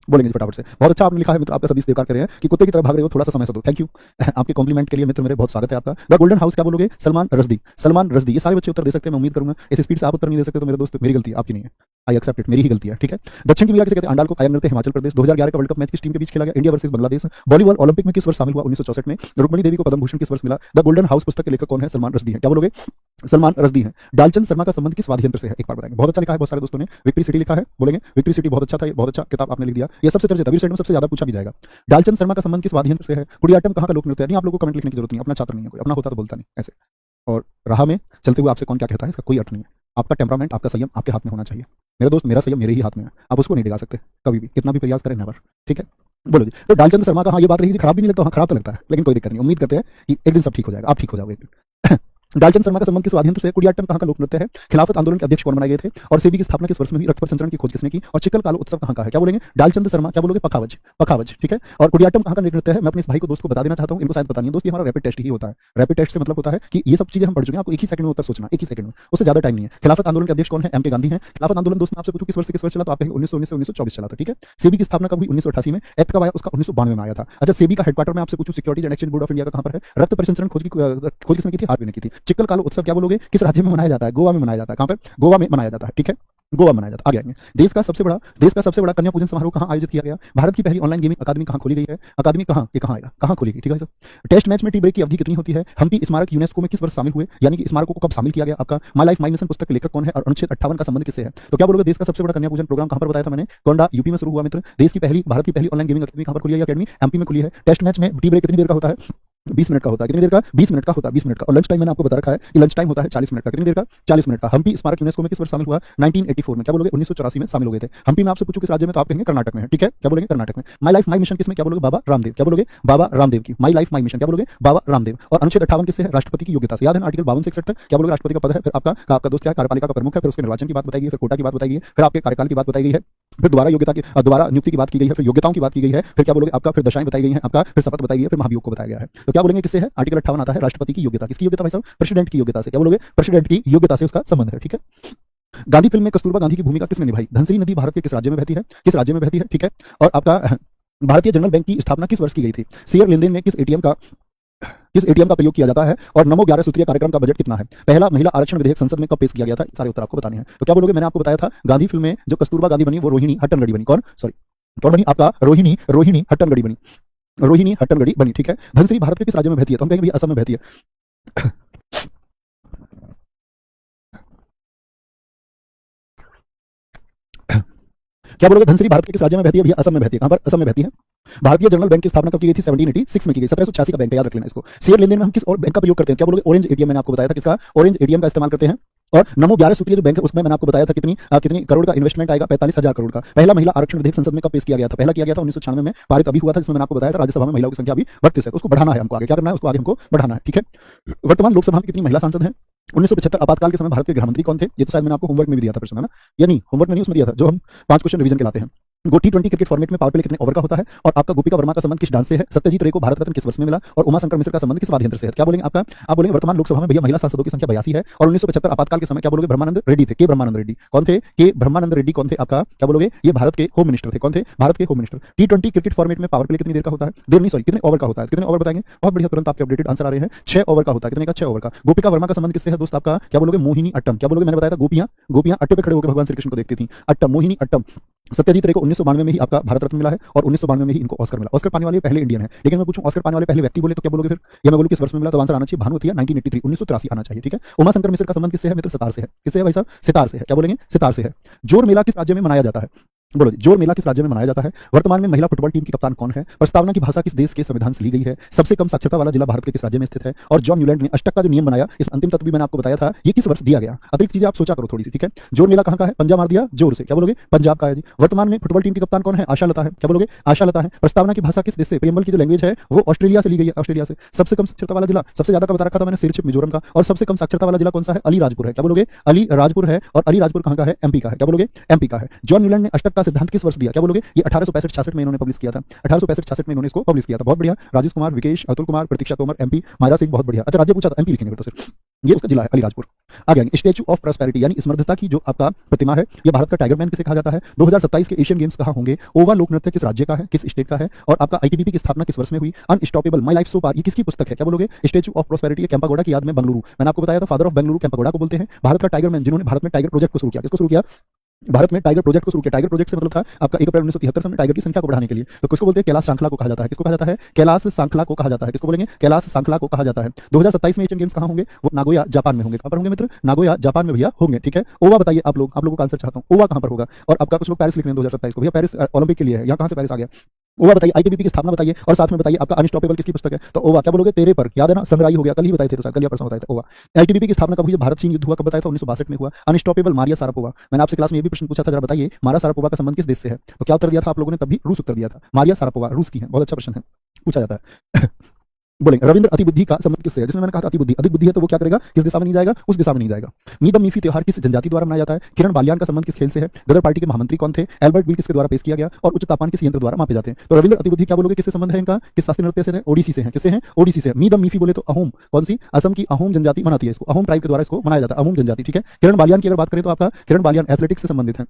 बोलेंगे फटाफट से। बहुत अच्छा आपने लिखा है मित्र, आपका सभी स्वीकार करें कि कुत्ते की तरह भाग रहे हो, थोड़ा सा समय से दो। थैंक यू आपके कॉम्प्लीमेंट के लिए मित्र मेरे, बहुत स्वागत है आपका। द गोल्डन हाउस क्या बोलोगे? सलमान रश्दी। सलमान रश्दी। ये सारे बच्चे उत्तर दे सकते हैं, मैं उम्मीद करूंगा। इस स्पीड से आप उत्तर नहीं दे सकते तो मेरे दोस्त मेरी गलती है, आपकी नहीं है। आई एक्सेप्ट इट, मेरी ही गलती है। ठीक है, दक्षिण की मीरा किसे कहते हैं? अंडाल को। कायांग नृत्य हिमाचल प्रदेश। 2011 का वर्ल्ड कप मैच किस टीम के बीच खेला गया? India versus Bangladesh. Volleyball Olympic में किस वर्ष शामिल हुआ? 1964 में। रुक्मणी देवी को पद्म भूषण किस वर्ष मिला? द गोल्डन हाउस पुस्तक के लेखक कौन है? सलमान रश्दी है। क्या बोलोगे? सलमान रश्दी है। डालचंद शर्मा का संबंध किस वाद्य यंत्र से है? एक बार बताएंगे। बहुत अच्छा लिखा है बहुत सारे दोस्तों ने। विक्ट्री सिटी लिखा है, बोलेंगे विक्ट्री सिटी, बहुत अच्छा था, ये बहुत अच्छा किताब आपने लिख दिया। ये सबसे चर्चित तबीर में सबसे ज्यादा पूछा भी जाएगा। डालचंद शर्मा का संबंध किस वाद्य यंत्र से है? कुडियाट्टम कहाँ का लोक नृत्य है? नहीं, आप लोगों को कमेंट लिखने की जरूरत नहीं, अपना छात्र नहीं है कोई, अपना होता तो बोलता नहीं ऐसे। और राह में चलते हुए आपसे कौन क्या कहता है इसका कोई अर्थ नहीं है। आपका टेम्परामेंट, आपका संयम आपके हाथ में होना चाहिए मेरे दोस्त। मेरा संयम मेरे ही हाथ में है, आप उसको नहीं दिखा सकते कभी भी, कितना भी प्रयास करें नेवर। ठीक है, बोलो जी। तो डालचंद शर्मा का, हाँ ये बात रही, खराब भी नहीं लगता, हाँ खराब तो लगता है, लेकिन कोई दिक्कत नहीं, उम्मीद करते हैं कि एक दिन सब ठीक हो जाएगा, आप ठीक हो जाओगे एक दिन। डालचंद शर्मा का संबंध किस वाद्य यंत्र से? कुडियाट्टम कहाँ का लोक नृत्य है? खिलाफत आंदोलन के अध्यक्ष कौन बनाए गए थे? और सेबी की स्थापना किस वर्ष में हुई? रक्त पर संचरण की खोज किसने की? और चिकल कालो उत्सव कहाँ का है? क्या बोलेंगे? डालचंद शर्मा। क्या बोलोगे? पखावज। पखावज। ठीक है, और कुडियाट्टम कहाँ का नृत्य है? मैं अपने इस भाई को दोस्त को बता देना चाहता हूँ, इनको शायद पता नहीं है दोस्त, ये हमारा रैपिड टेस्ट ही होता है। रैपिड टेस्ट से मतलब होता है कि ये सब चीजें हम पढ़ चुके हैं, आपको एक ही सेकंड में उत्तर सोचना, एक ही सेकंड में, उससे ज्यादा टाइम नहीं है। खिलाफत आंदोलन के अध्यक्ष कौन है? एम के गांधी है। खिलाफत आंदोलन दोस्त मैं आपसे पूछूं किस वर्ष से किस वर्ष चला, तो आप कहेंगे 1919 से 1924 चला था। ठीक है, सेबी की स्थापना कब हुई? 1988 में। एक्ट कब आया? उसका 1992 में आया था। अच्छा, सेबी का हेडक्वार्टर में आपसे पूछूं, securities and exchange board of India का कहां पर है? रक्त परिसंचरण खोज किसने की थी? आरबीआई ने की थी। चिकल कालो उत्सव क्या बोलोगे? किस राज्य में मनाया जाता है? गोवा में मनाया जाता है। कहां पर? गोवा में मनाया जाता है। ठीक है, गोवा मनाया जाता है। आगे आएंगे। देश का सबसे बड़ा कन्या पूजन समारोह कहां आयोजित किया गया? भारत की पहली ऑनलाइन गेमिंग अकादमी कहां खोली गई है? अकादमी कहां, ये कहां आएगा, कहां खोली गई? ठीक है सर। टेस्ट मैच में टी ब्रेक की अवधि कितनी होती है? हम्पी स्मारक यूनेस्को में किस वर्ष शामिल हुए, यानी कि स्मारकों को कब शामिल किया गया आपका? माय लाइफ माय मिशन पुस्तक के लेखक कौन है? और अनुच्छेद 58 का संबंध किससे है? तो क्या बोलोगे? देश का सबसे बड़ा कन्या पूजन प्रोग्राम कहां पर बताया था मैंने? कोंडा यूपी में शुरू हुआ मित्र। देश की पहली, भारत की पहली ऑनलाइन गेमिंग अकादमी कहां पर खुली है? अकेडमी एमपी में खुली है। टेस्ट मैच में टी ब्रेक कितनी देर का होता है? 20 मिनट का होता है। कितनी देर का? 20 मिनट का होता है, 20 मिनट का। और लंच टाइम मैंने आपको बता रखा है कि लंच टाइम होता है 40 मिनट का। कितनी देर का? 40 मिनट का। हम्पी स्मारक यूनेस्को में किस वर्ष शामिल हुआ? 1984 में। क्या बोलोगे? 1984 में शामिल हो गए थे। हम्पी में आपसे पूछूं किस राज्य में, तो आप कहेंगे कर्नाटक में है। ठीक है, क्या बोलेंगे? कर्नाटक में। माय लाइफ माय मिशन किसमें? क्या बोलोगे? बाबा रामदेव। क्या बोलोगे? बाबा रामदेव की माय लाइफ माय मिशन। क्या बोलोगे? बाबा रामदेव। और अनुच्छेद 58 किससे है? राष्ट्रपति की योग्यता से। याद है आर्टिकल 52 से 61 तक। क्या बोलोगे? राष्ट्रपति का पद है। फिर आपका दोस्त क्या है? कार्यपालिका का प्रमुख है। फिर उसके निर्वाचन की बात बताई गई है, फिर कोटा की बात बताई गई है, फिर आपके कार्यकाल की बात बताई गई है, फिर दोबारा नियुक्ति की बात की गई है, फिर योग्यताओं की बात की गई है, फिर क्या बोलोगे? आपका फिर दशाएं बताई गई हैं, आपका फिर शपथ बताई गई है, फिर महाभियोग को बताया गया है। तो क्या बोलेंगे? किससे है? आर्टिकल 58 आता है राष्ट्रपति की योग्यता। किसकी योग्यता भाई साहब? प्रेसिडेंट की योग्यता से। क्या बोलोगे? प्रेसिडेंट की योग्यता से उसका संबंध है। ठीक है, गांधी फिल्म में कस्तूरबा गांधी की भूमिका किसने निभाई? धनसिरी नदी भारत के किस राज्य में बहती है? किस राज्य में बहती है? ठीक है, और आपका भारतीय जनरल बैंक की स्थापना किस वर्ष की गई थी? शेयर लेनदेन में किस एटीएम का प्रयोग किया जाता है? और नमो 11 सूत्रीय कार्यक्रम का बजट कितना है? पहला महिला आरक्षण विधेयक संसद में कब पेश किया गया था? सारे उत्तर आपको बताने हैं। तो क्या बोलोगे? मैंने आपको बताया था गांधी फिल्म में जो कस्तूरबा गांधी बनी वो रोहिणी हट्टनगड़ी बनी। कौन बनी? आपका रोहिणी हट्टनगड़ी बनी। रोहिणी हट्टनगड़ी बनी। ठीक है, धनसिरी भारत के किस राज्य में बहती है? तो हम कहेंगे भैया असम में बहती है। क्या बोलोगे? धनसिरी भारत के किस राज्य में बहती है? भैया असम में बहती है। कहां पर? असम में बहती है। भारतीय जनरल बैंक की स्थापना कब की गई थी? 1786 में की गई। 1786 का बैंक है, याद रख लेना इसको। शेयर लेनदेन में हम किस और बैंक का प्रयोग करते हैं? क्या बोलोगे? Orange ATM. मैंने आपको बताया था किसका? ऑरेंज एटीएम का इस्तेमाल करते हैं। और नमो 11 सूत्रीय जो बैंक है उसमें मैंने आपको बताया था कितनी करोड़ का इन्वेस्टमेंट आएगा? 45,000 करोड़ का। पहला महिला आरक्षण विधेयक संसद में कब पेश किया गया था? पहला किया गया था 1996 में, पारित अभी हुआ था, जिसमें मैंने आपको बताया था राज्यसभा में महिलाओं की संख्या अभी 32 है, उसको बढ़ाना है हमको। आगे क्या करना है? उसको आगे हमको बढ़ाना है। ठीक है, वर्तमान लोकसभा में कितनी महिला सांसद हैं? 1975 आपातकाल के समय भारत के गृह मंत्री कौन थे? ये तो शायद मैंने आपको होमवर्क में भी दिया था प्रश्न, है ना? या नहीं, होमवर्क में नहीं, उसमें दिया था, जो हम 5 क्वेश्चन रिवीजन के लाते हैं। T20 क्रिकेट फॉर्मेट में पावर प्ले कितने ओवर का होता है? और आपका गोपिका वर्मा का संबंध किस डांस से है? सत्यजीत रे को भारत रत्न किस वर्ष में मिला? और उमा शंकर मिश्र का संबंध किस वाद्य यंत्र से है? क्या बोलेंगे? आप बोलेंगे वर्तमान लोकसभा में भैया महिला सांसदों की संख्या 82 है। और 1975 आपातकाल के समय क्या बोलोगे? ब्रह्मानंद रेड्डी थे। के ब्रह्मानंद रेड्डी कौन थे? के ब्रह्मानंद रेड्डी कौन थे आपका? क्या बोलोगे? ये भारत के होम मिनिस्टर थे। कौन थे? भारत के home minister. T20 cricket format में पावर प्ले कितनी देर का होता है? देर नहीं, सॉरी, कितने ओवर का होता है? कितने ओवर बताएंगे? बहुत बढ़िया, तुरंत आपके अपडेटेड आंसर आ रहे हैं। 6 ओवर का होता है। कितने का? 6 ओवर का। गोपिका वर्मा का संबंध किससे है दोस्त आपका? क्या बोलोगे? मोहिनी अट्टम। क्या बोलोगे? मैंने बताया था गोपियां अट्टे पे खड़े होकर भगवान श्री कृष्ण को देखती थी। अट्टम, मोहिनी अट्टम। सत्यजीत रे को 1992 में ही आपका भारत रत्न मिला है और 1992 में ही इनको ऑस्कर मिला। ऑस्कर पाने वाले पहले इंडियन है। लेकिन मैं पूछूं ऑस्कर पाने वाले पहले व्यक्ति बोले तो क्या बोलोगे फिर? या मैं बोलूं किस वर्ष में मिला, तो आंसर आना चाहिए भानुमतिया 1983 1983 आना चाहिए। ठीक है। उमा शंकर मिश्र का संबंध किससे है मित्र? सितार से है। किससे है भाई साहब? सितार से है। क्या बोलेंगे? सितार से है। जोर मेला किस राज्य में मनाया जाता है? बोलो जी, जोर मेला किस राज्य में मनाया जाता है? वर्तमान में महिला फुटबॉल टीम की कप्तान कौन है? प्रस्तावना की भाषा किस देश के संविधान से ली गई है? सबसे कम साक्षरता वाला जिला भारत के किस राज्य में स्थित है? और जॉन न्यूलैंड ने अष्टक का जो नियम बनाया, इस अंतिम तत्व भी मैंने आपको बताया था, ये किस वर्ष दिया गया? अतिरिक्त चीजें आप सोचा करो थोड़ी सी। ठीक है। जोर मेला कहां का है? पंजाब मार दिया जोर से। क्या बोलोगे? पंजाब का है जी। वर्तमान में फुटबॉल टीम की कप्तान कौन है? आशा लता है। क्या बोलोगे? आशा लता है। प्रस्तावना की भाषा किस देश से? प्रेमबल की जो लैंग्वेज है वो ऑस्ट्रेलिया से ली गई है। ऑस्ट्रेलिया से। सबसे कम साक्षरता वाला जिला, सबसे ज्यादा का बता रखा था मैंने, सिरचिप मिजोरम का। और सबसे कम साक्षरता वाला जिला कौन सा है? अलीराजपुर है। क्या बोलोगे? अलीराजपुर है। और अलीराजपुर कहां का है? एमपी का है। क्या बोलोगे? एमपी का है। जॉन न्यूलैंड ने अष्टक का सिद्धांत किस वर्ष दिया? क्या बोलोगे? ये 1865-66 में इन्होंने पब्लिश किया था। 1865-66 में इन्होंने इसको पब्लिश किया था। बहुत बढ़िया। राजेश कुमार, विकेश, अतुल कुमार, प्रतीक्षा तोमर, एमपी, मायरा सिंह, बहुत बढ़िया। अच्छा, राज्य पूछा था, एमपी लिखेंगे तो सिर्फ। ये उसका जिला है अलीराजपुर। आगे आएंगे। स्टैच्यू ऑफ प्रॉस्पेरिटी यानी स्मृद्धता की जो आपका प्रतिमा है, ये भारत का टाइगर मैन किसे कहा जाता है? 2027 के एशियन गेम्स कहां होंगे? ओवा लोक नृत्य किस राज्य का है? किस स्टेट का है? और आपका आईटीबीपी की स्थापना किस वर्ष में हुई? अनस्टॉपेबल माय लाइफ सो फार, ये किसकी पुस्तक है? क्या बोलोगे? स्टैच्यू ऑफ प्रॉस्पेरिटी कैंपागोडा की याद में बेंगलुरु। मैंने आपको बताया था फादर ऑफ बेंगलुरु कैंपागोडा को बोलते हैं। भारत का टाइगर मैन जिन्होंने भारत में टाइगर प्रोजेक्ट को शुरू किया। किसको शुरू किया? भारत में टाइगर प्रोजेक्ट को शुरू किया। टाइगर प्रोजेक्ट से मतलब था आपका 1 अप्रैल 1973 में टाइगर की संख्या को बढ़ाने के लिए। तो किसको बोलते हैं? कैलाश सांखला को कहा जाता है। किसको कहा जाता है? कैलाश सांखला को कहा जाता है। किसको बोलेंगे? कैलाश सांखला को कहा जाता है। 2027 में एशियन गेम्स कहां होंगे? वो नागोया जापान में होंगे। कहां पर होंगे मित्र? नागोया जापान में भैया होंगे। ठीक है। ओवा बताइए आप लोगों का आंसर चाहता हूं। ओवा कहां पर होगा? और आपका कुछ लोग पेरिस लिख रहे हैं 2027 को। भैया पेरिस ओलंपिक के लिए है। यहाँ कहां से पेरिस आ गया? ओवा बताइए। आईटीबीपी की स्थापना बताइए और साथ में बताइए आपका अनस्टॉपेबल किसकी पुस्तक है? तो ओवा। क्या बोलोगे? तेरे पर। याद है ना, संग्राही हो गया, कल ही बताए थे, तो कल या परसों बताया था। ओवा। आईटीबीपी की स्थापना कब हुई? भारत चीन युद्ध हुआ, कब बताया था? 1962 में हुआ। Unstoppable Maria Sharapova. मैंने आपसे क्लास में ये भी प्रश्न पूछा था, जरा बताइए मारिया सारापोवा का संबंध किस देश से है? तो क्या उत्तर दिया था आप लोगों ने? तभी रूस उत्तर दिया था। मारिया सारापोवा रूस की है। बहुत अच्छा प्रश्न है, पूछा जाता है। बोलेंगे रविंद्र अतिबुद्धि का संबंध किससे है? जिसमें मैंने कहा था अतिबुद्धि, अधिक बुद्धि है तो वो क्या करेगा? किस दिशा में नहीं जाएगा? उस दिशा में नहीं जाएगा। मीदम मीफी त्योहार किस जनजाति द्वारा मनाया जाता है? किरण बालियान का संबंध किस खेल से है? गदर पार्टी के महामंत्री कौन थे? एल्बर्ट बिल किसके द्वारा पेश किया गया? और उच्च तापमान किस यंत्र द्वारा मापे जाते हैं? तो रविंद्र अतिबुद्धि क्या बोलोगे? किससे संबंध है इनका? किस शास्त्रीय नृत्य से है? ओडिसी से है। किससे है? ओडिसी से। मीदम मीफी बोले तो अहोम, कौन सी? असम की अहोम जनजाति मनाती है इसको। अहोम ट्राइब के द्वारा इसको मनाया जाता है, अहोम जनजाति। ठीक है। किरण बालियान की अगर बात करें तो आपका किरण बालियान एथलेटिक्स से संबंधित है।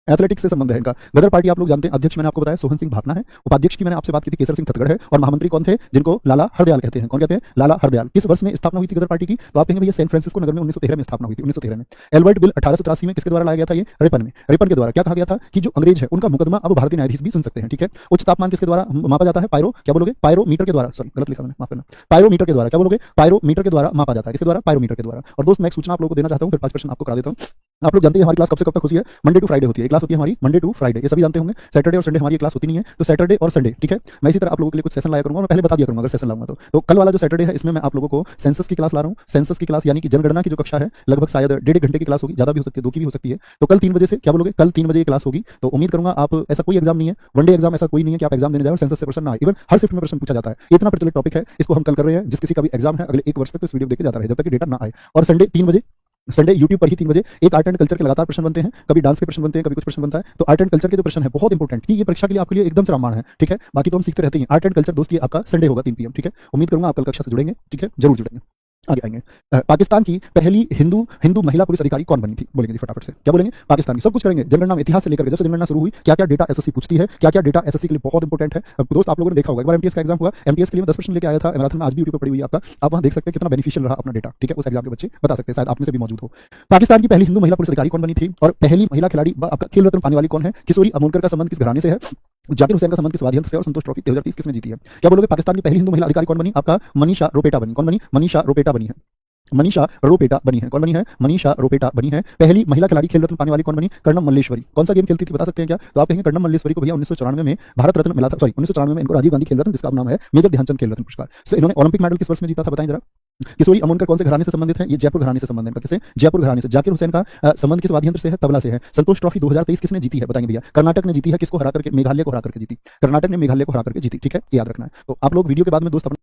एथलेटिक्स से संबंध है इनका। गदर पार्टी आप लोग जानते हैं, अध्यक्ष मैंने आपको बताया सोहन सिंह भापना है। उपाध्यक्ष की मैंने आपसे बात की थी केसर सिंह थतगड़ है। और महामंत्री कौन थे? जिनको लाला हरदयाल कहते हैं। कौन कहते हैं? लाला हरदयाल। किस वर्ष में स्थापना हुई थी गदर पार्टी की? तो आप कहेंगे भैया सैन फ्रांसिस्को नगर में 1913 में स्थापना हुई थी। 1913 में। एल्बर्ट बिल 1883 में किसके द्वारा लाया गया था? ये रिपन में। रिपन के द्वारा क्या कहा गया था कि जो अंग्रेज है उनका मुकदमा अब भारतीय न्यायाधीश भी सुन सकते हैं। ठीक है। उच्च तापमान किसके द्वारा मापा जाता है? पायरो। क्या बोलोगे? पायरोमीटर के द्वारा। सॉरी, गलत लिखा मैंने, माफ करना। पायरोमीटर के द्वारा। क्या बोलोगे? पायरोमीटर के द्वारा मापा जाता है। किसके द्वारा? पायरोमीटर के द्वारा। और दोस्त मैं एक सूचना आप लोगों को देना चाहता हूं, फिर 5 प्रश्न आपको करा देता हूं। आप लोग जानते हैं हमारी क्लास कब से कब तक होती है? मंडे टू फ्राइडे होती है। क्लास होती है हमारी मंडे टू फ्राइडे, ये सभी जानते होंगे। सैटरडे और संडे हमारी क्लास होती नहीं है, तो सैटरडे और संडे। ठीक है। मैं इसी तरह आप लोगों के लिए कुछ सेशन लाया करूंगा। मैं पहले बता दिया करूंगा अगर सेशन लाऊंगा तो कल वाला जो सैटरडे है इसमें मैं आप लोगों को सेंसस की क्लास ला रहा हूं। सेंसस की क्लास यानी कि जनगणना की जो कक्षा है, लगभग शायद 1.5 घंटे की क्लास होगी, ज्यादा भी हो सकती है, 2 की भी हो सकती है। तो कल 3 बजे से, क्या बोलोगे? कल 3 बजे ये क्लास होगी। तो उम्मीद करूंगा आप, ऐसा कोई एग्जाम नहीं है, वनडे एग्जाम ऐसा कोई नहीं है कि आप एग्जाम देने जाओ और सेंसस से प्रश्न ना आए। इवन हर शिफ्ट में प्रश्न पूछा जाता है। इतना प्रचलित टॉपिक है, इसको हम कल कर रहे हैं। जिस किसी का भी एग्जाम है अगले 1 वर्ष तक तो इस वीडियो देखते जाता रहे जब तक कि डेटा ना आए। और संडे 3 बजे, संडे यूट्यूब पर ही 3 बजे एक आर्ट एंड कल्चर के लगातार प्रश्न बनते हैं। कभी डांस के प्रश्न बनते हैं, कभी कुछ प्रश्न बनता है। तो आर्ट एंड कल्चर के जो प्रश्न है बहुत इंपॉर्टेंट, कि ये परीक्षा के लिए आपके लिए एकदम से रामायण है। ठीक है। बाकी तो हम सीखते रहते हैं। आर्ट एंड कल्चर दोस्त ये आपका संडे होगा 3 PM। ठीक है। उम्मीद करूंगा आप कल कक्षा से जुड़ेंगे। ठीक है, जरूर जुड़ेंगे। आगे आएंगे। पाकिस्तान की पहली हिंदू महिला पुलिस अधिकारी कौन बनी थी? बोलेंगे जी फटाफट से। क्या बोलेंगे? पाकिस्तान की। सब कुछ करेंगे, जनगणना में इतिहास से लेकर के जब से जनगणना शुरू हुई क्या क्या डेटा एसएससी पूछती है, क्या क्या डेटा एसएससी के लिए बहुत इंपॉर्टेंट है। अब दोस्त आप लोगों ने देखा होगा, एक बार एमटीएस का एग्जाम हुआ, एमटीएस के लिए 10 प्रश्न लेके आया था मैराथन में, आज भी यूट्यूब पर पड़ी हुई है आपका। आप वहां देख सकते हैं कितना बेनिफिशियल रहा अपना डेटा। ठीक है। उस एग्जाम के बच्चे बता सकते हैं, शायद आप में से भी मौजूद हो। पाकिस्तान की पहली हिंदू महिला पुलिस अधिकारी कौन बनी थी? और पहली महिला खिलाड़ी आपका खेल रत्न पाने वाली कौन है? किशोरी अमोलकर का संबंध किस घराने से है? जाकिर हुसैन का संबंध किस वाद्य यंत्र से? और संतोष ट्रॉफी 2030 किसने जीती है? क्या बोलोगे? पाकिस्तान की पहली हिंदू महिला अधिकारी कौन बनी? आपका मनीषा रोपेटा बनी। कौन बनी? मनीषा रोपेटा बनी है। मनीषा रोपेटा बनी है। कौन बनी है? मनीषा रोपेटा बनी है। पहली महिला खिलाड़ी खेल रत्न पाने वाली कौन बनी? कर्णम मल्लेश्वरी। कौन सा गेम खेलती थी बता सकते हैं क्या? तो आप कहेंगे कर्णम मल्लेश्वरी को भैया 1994 में भारत रत्न मिला था। सॉरी, 1994 में इनको राजीव गांधी खेल रत्न, जिसका नाम है मेजर ध्यानचंद खेल रत्न पुरस्कार से, इन्होंने ओलंपिक मेडल किस वर्ष में जीता था? बताएं जरा। किशोरी अमोलकर कौन से घराने से संबंधित है? ये जयपुर घराने से संबंध है इनका। किसे? जयपुर घराने से। जाकिर हुसैन का संबंध किस वाद्य यंत्र से है? तबला से है। संतोष ट्रॉफी 2023 किसने जीती है? बताएंगे भैया। कर्नाटक ने जीती है। किसको हरा करके? मेघालय को हरा करके जीती। कर्नाटक ने मेघालय को हरा करके जीती। ठीक है, याद रखना है। तो आप लोग वीडियो के बाद में दोस्त अपना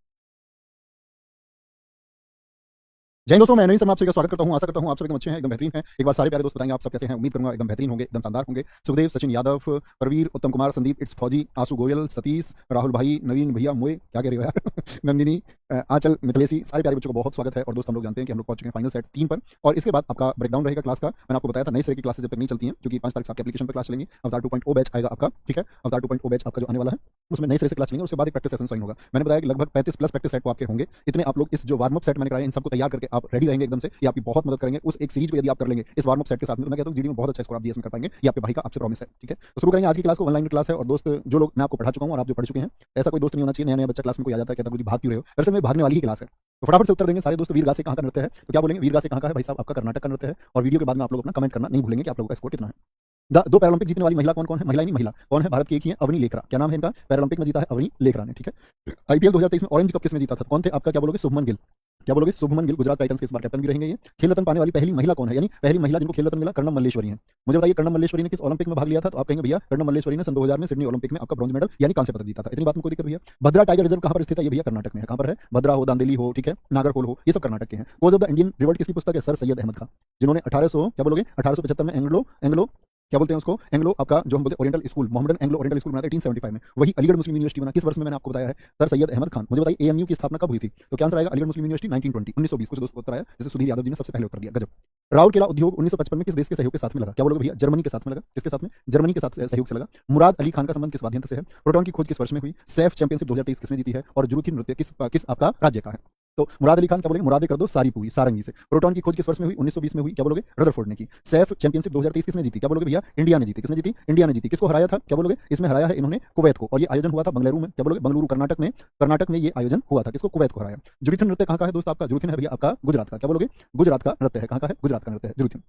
जय हिंद दोस्तों, मैं नहीं आपसे स्वागत करता हूं। आशा करता हूं आप सब एकदम अच्छे हैं, एकदम बेहतरीन हैं। एक बार सारे प्यारे दोस्त बताएंगे आप सब कैसे हैं। उम्मीद करूंगा एकदम बेहतरीन होंगे, एकदम शानदार होंगे। सुखदेव, सचिन यादव, प्रवीर, उत्तम कुमार, संदीप, इट्स फौजी, आशु गोयल, सतीश, राहुल भाई, नवीन भैया, मोए क्या कह रहे हो यार नंदिनी, आंचल मिथिलेशी सारे प्यारे बच्चों को बहुत स्वागत है। और दोस्त हम लोग जानते हैं कि हम लोग पहुंच चुके हैं फाइनल सेट 3 पर और इसके बाद आपका ब्रेकडाउन रहेगा क्लास का। मैंने आपको बताया था नई तरह की क्लासेस जब तक नहीं चलती हैं, क्योंकि 5 तारीख से आपके एप्लीकेशन पर क्लास चलेंगी। अवतार 2.0 बैच आएगा आपका, ठीक है। अवतार 2.0 बैच आपका जो आने वाला है उसमें नई तरह से क्लास चलेंगे। उसके बाद एक प्रैक्टिस सेशन ज्वाइन होगा। मैंने बताया कि लगभग 35 प्लस प्रैक्टिस सेट को आपके होंगे। इतने आप लोग इस जो वार्म अप सेट मैंने कराए इन सबको तैयार करके आप रेडी रहेंगे एकदम से। ये आपकी बहुत मदद करेंगे उस एक सीरीज को यदि आप कर लेंगे इस वार्म अप सेट के साथ में, तो मैं कहता हूं जीडी में बहुत अच्छा स्कोर आप जीएस में कर पाएंगे। ये आपके भाई का आपसे प्रॉमिस है, ठीक है। तो शुरू करेंगे आज की क्लास को। ऑनलाइन में क्लास है और दोस्त जो लोग मैं आपको पढ़ा चुका हूं और आप जो पढ़ चुके हैं, ऐसा कोई दोस्त नहीं होना चाहिए नया नया बच्चा क्लास में कोई आ जाता है कहता है मुझे भाग क्यों रहे हो। दरअसल में भागने वाली ही क्लास है। तो फटाफट से उत्तर देंगे सारे दोस्त। वीरगासे कहाँ का नृत्य है, तो क्या बोलेंगे वीरगासे कहाँ का है भाई साहब, आपका कर्नाटक का नृत्य है। और वीडियो के बाद में आप लोग अपना कमेंट करना नहीं भूलेंगे कि आप लोगों का स्कोर कितना है। दो पैरालंपिक जीतने वाली महिला कौन कौन है, महिला नहीं महिला कौन है, भारत की एक ही है, अवनी लेखरा। क्या नाम है इनका, पैरालंपिक में जीता है अवनी लेखरा ने, ठीक है। आईपीएल 2023 में ऑरेंज कप किसने जीता था, कौन थे आपका, क्या बोलोगे शुभमन गिल। क्या बोलोगे शुभमन गिल, गुजरात टाइटंस के इस बार कैप्टन भी रहेंगे ये। खेल रत्न पाने वाली पहली महिला कौन है, यानी पहली महिला जिनको खेल रत्न मिला, कर्णम मल्लेश्वरी है। मुझे बताइए कर्णम मल्लेश्वरी ने किस ओलंपिक में भाग लिया था, तो आप कहेंगे भैया कर्णम मल्लेश्वरी ने सन 2000 में सिडनी ओलंपिक में आपका ब्रॉन्ज मेडल यानी कांस्य पदक जीता था। इतनी बात में कोई दिक्कत भैया। भद्रा टाइगर रिजर्व कहां पर स्थित है, ये भैया कर्नाटक में है। कहां पर है, भद्रा हो, दांदेली हो, ठीक है, नागरकोल हो, ये सब कर्नाटक के हैं। Cause of the Indian revolt किसकी पुस्तक है, सर सैयद अहमद खान, जिन्होंने 1800 क्या बोलोगे 1875 में एंग्लो क्या बोलते हैं उसको, एंग्लो आपका जो हम बोलते हैं oriental school, Mohammedan Anglo oriental school बनाया था 1875 में। वही अलीगढ़ मुस्लिम यूनिवर्सिटी बना किस वर्ष में, मैंने आपको बताया है, सर सैयद अहमद खान। मुझे बताइए एएमयू की स्थापना कब हुई थी, तो क्या आंसर आएगा अलीगढ़ मुस्लिम यूनिवर्सिटी 1920 1920। कुछ दोस्त को उत्तर आया, जैसे सुधीर यादव जी ने सबसे पहले उत्तर दिया, गजब। राउरकेला उद्योग 1955 में किस देश के सहयोग के साथ में लगा, क्या बोलोगे भैया जर्मनी के साथ में लगा। किसके साथ में, जर्मनी के साथ सहयोग से लगा। मुराद अली खान का संबंध किस वाद्य यंत्र से है, प्रोटॉन की खोज किस वर्ष में हुई। सैफ चैंपियनशिप 2023 किसने जीती है, और जुरूथी नृत्य किस आपका राज्य का है। तो मुराद अली खान क्या बोलेंगे, मुरादे कर दो सारी पूरी सारंगी से। प्रोटॉन की खोज किस वर्ष में हुई, 1920 में हुई। क्या बोलोगे, रदरफोर्ड ने की। सैफ चैंपियनशिप 2023 किसने जीती, क्या बोलोगे भैया इंडिया ने जीती। किसने जीती, इंडिया ने जीती। किसको हराया था, क्या बोलोगे, इसमें हराया है इन्होंने कुवैत को। और ये आयोजन हुआ था बंगलुरु में, क्या बोलोगे बंगलुरु कर्नाटक में ये आयोजन हुआ था। किसको, कुवैत को हराया। जुरिथन नृत्य कहाँ का है दोस्त आपका, जुरिथन है भैया आपका गुजरात का। क्या बोलोगे, गुजरात का नृत्य है। कहाँ का है, गुजरात का नृत्य है जुरिथन।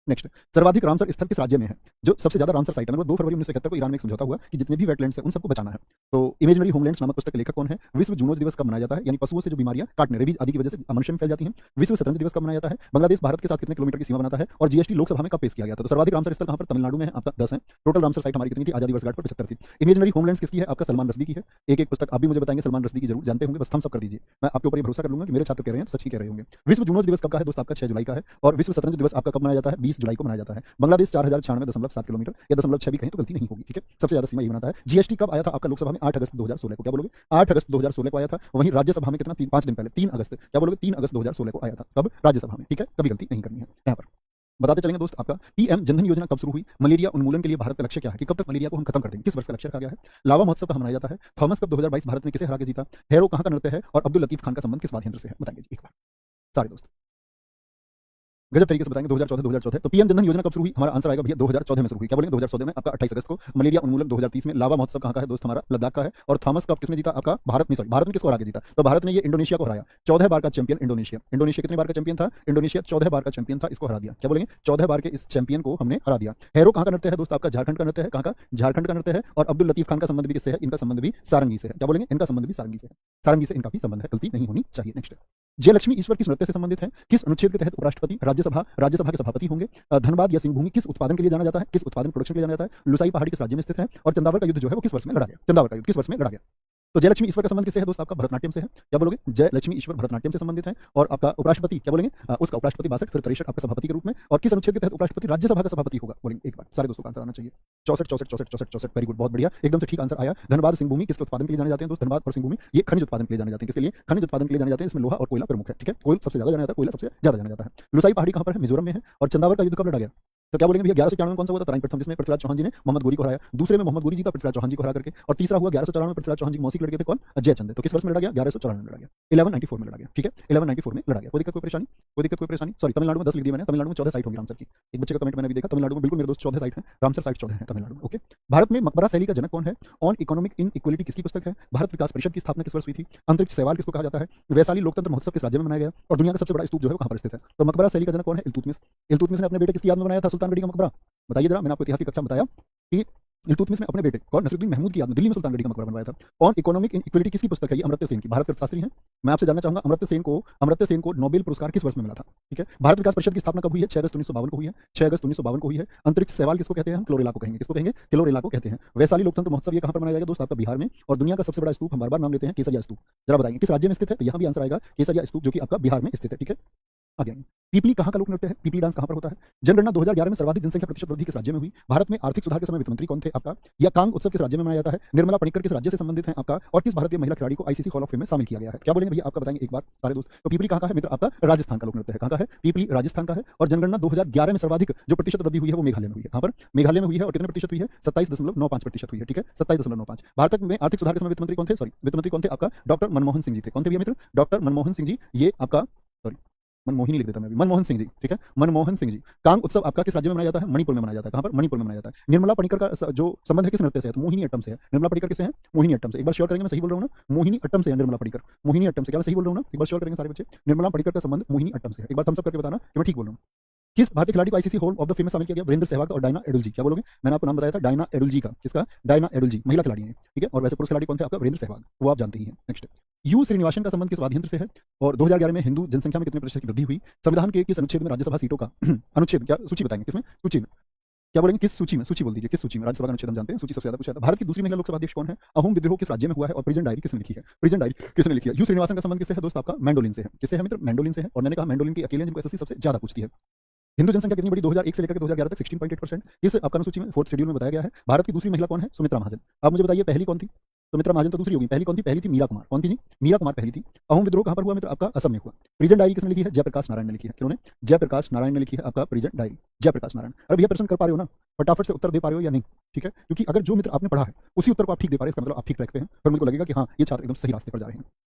नेक्स्ट, सर्वाधिक रामसर स्थल किस राज्य में है, जो सबसे ज्यादा रामसर साइट है। मतलब 2 फरवरी 1971 को ईरान में एक समझौता हुआ कि जितने भी वेटलैंड्स हैं उन सबको बचाना है। तो इमेजिनरी होमलैंड्स नामक पुस्तक के लेखक कौन है। विश्व जूनोज दिवस कब मनाया जाता है, यानी पशुओं से जो बीमारियां काटने रेबीज आदि की वजह से मनुष्य में फैल जाती हैं। विश्व शतरंज दिवस कब मनाया जाता है। बांग्लादेश भारत के साथ कितने किलोमीटर की सीमा बनाता है, और जीएसटी लोकसभा में कब पेश किया गया था। तो सर्वाधिक रामसर स्थल कहां पर, तमिलनाडु में है आपका 10 है। टोटल रामसर साइट हमारी कितनी थी, आजादी वर्षगांठ पर 75 थी। इमेजिनरी होमलैंड्स किसकी है, आपका सलमान रश्दी की है। एक एक पुस्तक आप भी मुझे बताएंगे, सलमान रश्दी की जरूर जानते होंगे, बस थम्स अप कर दीजिए। मैं आपके ऊपर भरोसा कर लूंगा कि मेरे छात्र कह रहे हैं सच ही कह रहे होंगे। विश्व जूनोज दिवस कब का है दोस्त आपका, 6 जुलाई का है। और विश्व शतरंज दिवस आपका कब मनाया जाता है, 20 जुलाई को मनाया जाता है। बांग्लादेश 4096.7 किलोमीटर या 0.6 भी कहीं तो गलती नहीं होगी, ठीक है। सबसे ज्यादा सीमा ये बनाता है। जीएसटी कब आया था आपका लोकसभा में, 8 अगस्त 2016 को। क्या बोलोगे, 8 अगस्त 2016 को आया था। वहीं राज्यसभा में कितना, 5 दिन पहले 3 अगस्त, क्या बोलोगे 3 अगस्त 2016 को आया था। कब, राज्यसभा में, ठीक है। कभी गलती नहीं करनी है यहाँ पर। बताते चलेंगे दोस्त, आपका पीएम जनधन योजना कब शुरू हुई। मलेरिया उन्मूलन के लिए भारत का लक्ष्य क्या है, कि कब तक मलेरिया को हम खत्म कर देंगे, किस वर्ष का लक्ष्य रखा गया है। लावा महोत्सव कहाँ मनाया जाता है। थॉमस कप 2022 भारत में किसे हरा के जीता। हेरो कहाँ का नृत्य है, और अब्दुल लतीफ खान का संबंध किस वाद्य यंत्र से है, बताएंगे एक बार सारे दोस्त गजब तरीके से बताएंगे। 2014 तो पीएम जनधन योजना कब शुरू हुई, हमारा आंसर आएगा भैया 2014 में शुरू हुई। क्या बोलेंगे, 2014 में आपका 28 अगस्त को। मलेरिया उन्मूलन 2030 में। लावा महोत्सव कहाँ का है दोस्त, हमारा लद्दाख का है। और थॉमस कप किसने जीता, आपका भारत में, सॉरी भारत में किसको हरा के जीता, तो भारत ने ये इंडोनेशिया को हराया। 14 बार का चैंपियन इंडोनेशिया कितने बार का चैंपियन था, इंडोनेशिया 14 बार का चैंपियन था, इसको हरा दिया। क्या बोलेंगे, 14 बार के इस चैंपियन को हमने हरा दिया। हेरो कहाँ का नृत्य है दोस्त आपका, झारखंड का नृत्य है। कहाँ का, झारखंड का नृत्य है। और अब्दुल लतीफ खान का संबंध भी किससे है, इनका संबंध भी सारंगी से है। क्या बोलेंगे, इनका संबंध भी सारंगी से है, सारंगी से इनका भी संबंध है, गलती नहीं होनी चाहिए। नेक्स्ट, जयलक्ष्मी ईश्वर किस नृत्य से संबंधित है, किस अनुच्छेद के तहत उपराष्ट्रपति राज्यसभा के सभापति होंगे। धनबाद या सिंहभूमि किस उत्पादन के लिए जाना जाता है, किस उत्पादन प्रोडक्शन के लिए जाना जाता है। लुसाई पहाड़ी किस राज्य में स्थित है। और चंदावर का युद्ध जो है वो किस वर्ष में लड़ा गया, चंदावर का युद्ध किस वर्ष में लड़ा गया। तो जयलक्ष्मी ईश्वर का संबंध किससे है दोस्त आपका, भरतनाट्यम से है। क्या बोलोगे, जयलक्ष्मी ईश्वर भरतनाट्यम से संबंधित है। और आपका उपराष्ट्रपति क्या बोलेंगे, उसका उपराष्ट्रपति 62 फिर 63 आपका सभापति के रूप में। और किस अनुच्छेद के तहत उपराष्ट्रपति राज्यसभा का सभापति होगा, बोलेंगे एक बार सारे दोस्तों का आंसर आना चाहिए। 64 वेरी गुड, बहुत बढ़िया, एकदम से ठीक आंसर आया। धनबाद सिंहभूमि किसके उत्पादन के लिए जाने जाते हैं दोस्त, धनबाद और सिंहभूमि ये खनिज उत्पादन के लिए जाने जाते हैं। किसके लिए, खनिज उत्पादन के लिए जाने जाते हैं। इसमें लोहा और कोयला प्रमुख है, ठीक है। कोयल सबसे ज्यादा जाना जाता है, कोयला सबसे ज्यादा जाना जाता है। लुसाई पहाड़ी कहां पर है, मिजोरम में है। और चंदावर का युद्ध कब लड़ा गया, तो क्या बोलेंगे भैया 1194 में कौन सा हुआ था, तराइन प्रथम, जिसमें पृथ्वीराज चौहान जी ने मोहम्मद गोरी को हराया। दूसरे में मोहम्मद गोरी जीता पृथ्वीराज चौहान जी को हरा करके। और तीसरा हुआ 1194 में पृथ्वीराज चौहान जी मौसी के लड़के थे कौन, जयचंद। तो किस वर्ष में लड़ा गया, 1194 में लड़ा गया, 1194 में लड़ा गया, ठीक है। 1194 में लड़ा गया। कोई दिक्कत कोई परेशानी, सॉरी तमिलनाडु में 10 लिख दिया मैंने। तमिलनाडु में 14 साइट होगी रामसर की। एक बच्चे का कमेंट मैंने भी देखा, तमिलनाडु में बिल्कुल मेरे दोस्त 14 साइट है, रामसर साइट 14 है तमिलनाडु में, ओके। भारत में मकबरा शैली का जनक कौन है। ऑन इकोनॉमिक इनइक्वालिटी किसकी पुस्तक है। भारत विकास परिषद की स्थापना किस वर्ष हुई थी। अंतरिक्ष सवाल किसको कहा जाता है। वैशाली लोकतंत्र महोत्सव किस राज्य में मनाया गया। और दुनिया का सबसे बड़ा स्तूप जो है वो कहां पर स्थित है। तो मकबरा शैली का जनक कौन है, इल्तुतमिश ने अपने बेटे किसकी याद में बनाया था सुल्तानगढ़ी का मकबरा, बताइए जरा। मैंने आपको इतिहास की कक्षा में बताया कि इल्तुतमिश ने अपने बेटे कौन, नसीरुद्दीन महमूद की याद में दिल्ली में सुल्तानगढ़ी का मकबरा बनवाया था। ऑन इकोनॉमिक इनइक्वालिटी किसकी पुस्तक है, ये अमर्त्य सेन की, भारत के अर्थशास्त्री हैं। मैं आपसे जानना चाहूंगा अमर्त्य सेन को नोबेल पुरस्कार किस वर्ष में मिला था, ठीक है। भारत विकास परिषद की स्थापना कब हुई है, 6 अगस्त 1952 को हुई है, 6 अगस्त 1952 को हुई है। अंतरिक्ष सवाल किसको कहते हैं, हम क्लोरेला को कहेंगे, किसको कहेंगे, क्लोरेला को कहते हैं। वैशाली लोकतंत्र महोत्सव ये कहां पर मनाया जाएगा दोस्त आपका, बिहार में। और दुनिया का सबसे बड़ा स्तूप हम बार बार नाम लेते हैं केसरिया स्तूप, जरा बताएंगे किस राज्य में स्थित है, तो यहां भी आंसर आएगा केसरिया स्तूप जो कि आपका बिहार में स्थित है, ठीक है। आगे आएंगे। पीपली कहाँ का लोक नृत्य है? पीपली डांस कहाँ पर होता है? जनगणना 2011 में सर्वाधिक जनसंख्या प्रतिशत वृद्धि किस राज्य में हुई? भारत में आर्थिक सुधार के समय वित्त मंत्री कौन थे आपका? या कांग उत्सव किस राज्य में मनाया जाता है? निर्मला पणिक्कर किस राज्य से संबंधित है आपका? और किस भारतीय महिला खिलाड़ी को आईसीसी हॉल ऑफ फेम में शामिल किया गया है? क्या बोलेंगे भैया, आपका बताएंगे एक बार सारे दोस्त। तो पीपली कहाँ का है मित्र? आपका राजस्थान का लोक नृत्य है। कहाँ का है? पीपली राजस्थान का है। और जनगणना 2011 में सर्वाधिक जो प्रतिशत वृद्धि हुई है वो मेघालय में हुई है। कहाँ पर? मेघालय में हुई है। और कितने प्रतिशत हुई है? 27.95% हुई है। ठीक है, 27.95। भारत में आर्थिक सुधार के समय वित्त मंत्री कौन थे? सॉरी, वित्त मंत्री कौन थे आपका? डॉक्टर मनमोहन सिंह जी थे। कौन थे भैया मित्र? डॉक्टर मनमोहन सिंह जी। ये आपका, सॉरी मनमोहन ही लिख देता मैं भी, मनमोहन सिंह जी। ठीक है, मनमोहन सिंह जी। कांग उत्सव आपका किस राज्य में मनाया जाता है? मणिपुर में मनाया जाता है। कहां पर? मणिपुर में मनाया जाता है। निर्मला पणिक्कर का जो संबंध है किस नृत्य से है? तो मोहिनी अट्टम से है। निर्मला पणिक्कर किससे है? मोहिनी अट्टम से। एक बार श्योर करेंगे, मैं सही बोल रहा हूं ना? मोहिनी अट्टम से है निर्मला पणिक्कर। मोहिनी अट्टम से। क्या मैं सही बोल रहा हूं ना? एक बार श्योर करेंगे सारे बच्चे। निर्मला पणिक्कर का संबंध मोहिनी अट्टम से है। एक बार थम्स अप करके बताना कि मैं ठीक बोल रहा हूं। किस भारतीय खिलाड़ी को ICC hall of the fame में शामिल किया गया? वीरेंद्र सहवाग और डायना एडुलजी। क्या बोलोगे? मैंने आपको नाम बताया था डायना एडुलजी का। किसका? डायना एडुलजी, महिला खिलाड़ी है। ठीक है, और वैसे पुरुष खिलाड़ी कौन थे आपका? वीरेंद्र सहवाग, वो आप जानते ही हैं। नेक्स्ट, यू श्रीनिवासन का संबंध किस वाद्य यंत्र से है? और 2011 में हिंदू जनसंख्या में कितने प्रतिशत की वृद्धि हुई? संविधान के किस अनुच्छेद में राज्यसभा सीटों का अनुच्छेद, क्या सूची बताएंगे किसमें? सूची में। क्या बोलेंगे? किस सूची में? सूची बोल दीजिए, किस सूची में? राज्यसभा का अनुच्छेद हम जानते हैं, सूची सबसे ज्यादा पूछा था। भारत की दूसरी महिला लोकसभा अध्यक्ष कौन है? अहोम विद्रोह किस राज्य में हुआ है? और प्रिजन डायरी किसने लिखी है? प्रिजन डायरी किसने लिखी है? यू श्रीनिवासन का संबंध किससे है दोस्त आपका? मैंडोलिन से है। किससे है मित्र? मैंडोलिन से है। और मैंने कहा मैंडोलिन की अकेले जिनको एसएससी सबसे ज्यादा पूछती है। हिंदू जनसंख्या कितनी बड़ी 2001 से लेकर 2011 तक? 16.8%। इस आपका सूची में 4th शेड्यूल में बताया गया है। भारत की दूसरी महिला कौन है? सुमित्रा महाजन। अब मुझे बताइए पहली कौन थी? सुमित्रा महाजन तो दूसरी होगी, पहली कौन थी? पहली थी मीरा कुमार। कौन थी जी? मीरा कुमार पहली थी। अहोम विद्रोह कहां पर हुआ मित्र? आपका असम में हुआ। प्रिजन डायरी किसने लिखी है? जयप्रकाश नारायण ने लिखी है। किन्होंने? जयप्रकाश नारायण ने लिखी है आपका प्रिजन डायरी। जयप्रकाश नारायण। अरे भैया प्रश्न कर पा रहे हो ना? फटाफट से उत्तर दे पा रहे हो या नहीं? ठीक है, क्योंकि अगर जो मित्र आपने पढ़ा है उसी उत्तर को आप ठीक दे पा रहे हैं, इसका मतलब आप ठीक ट्रैक पे हैं। फिर मुझको लगेगा कि हाँ ये छात्र एकदम सही रास्ते पर जा रहे हैं।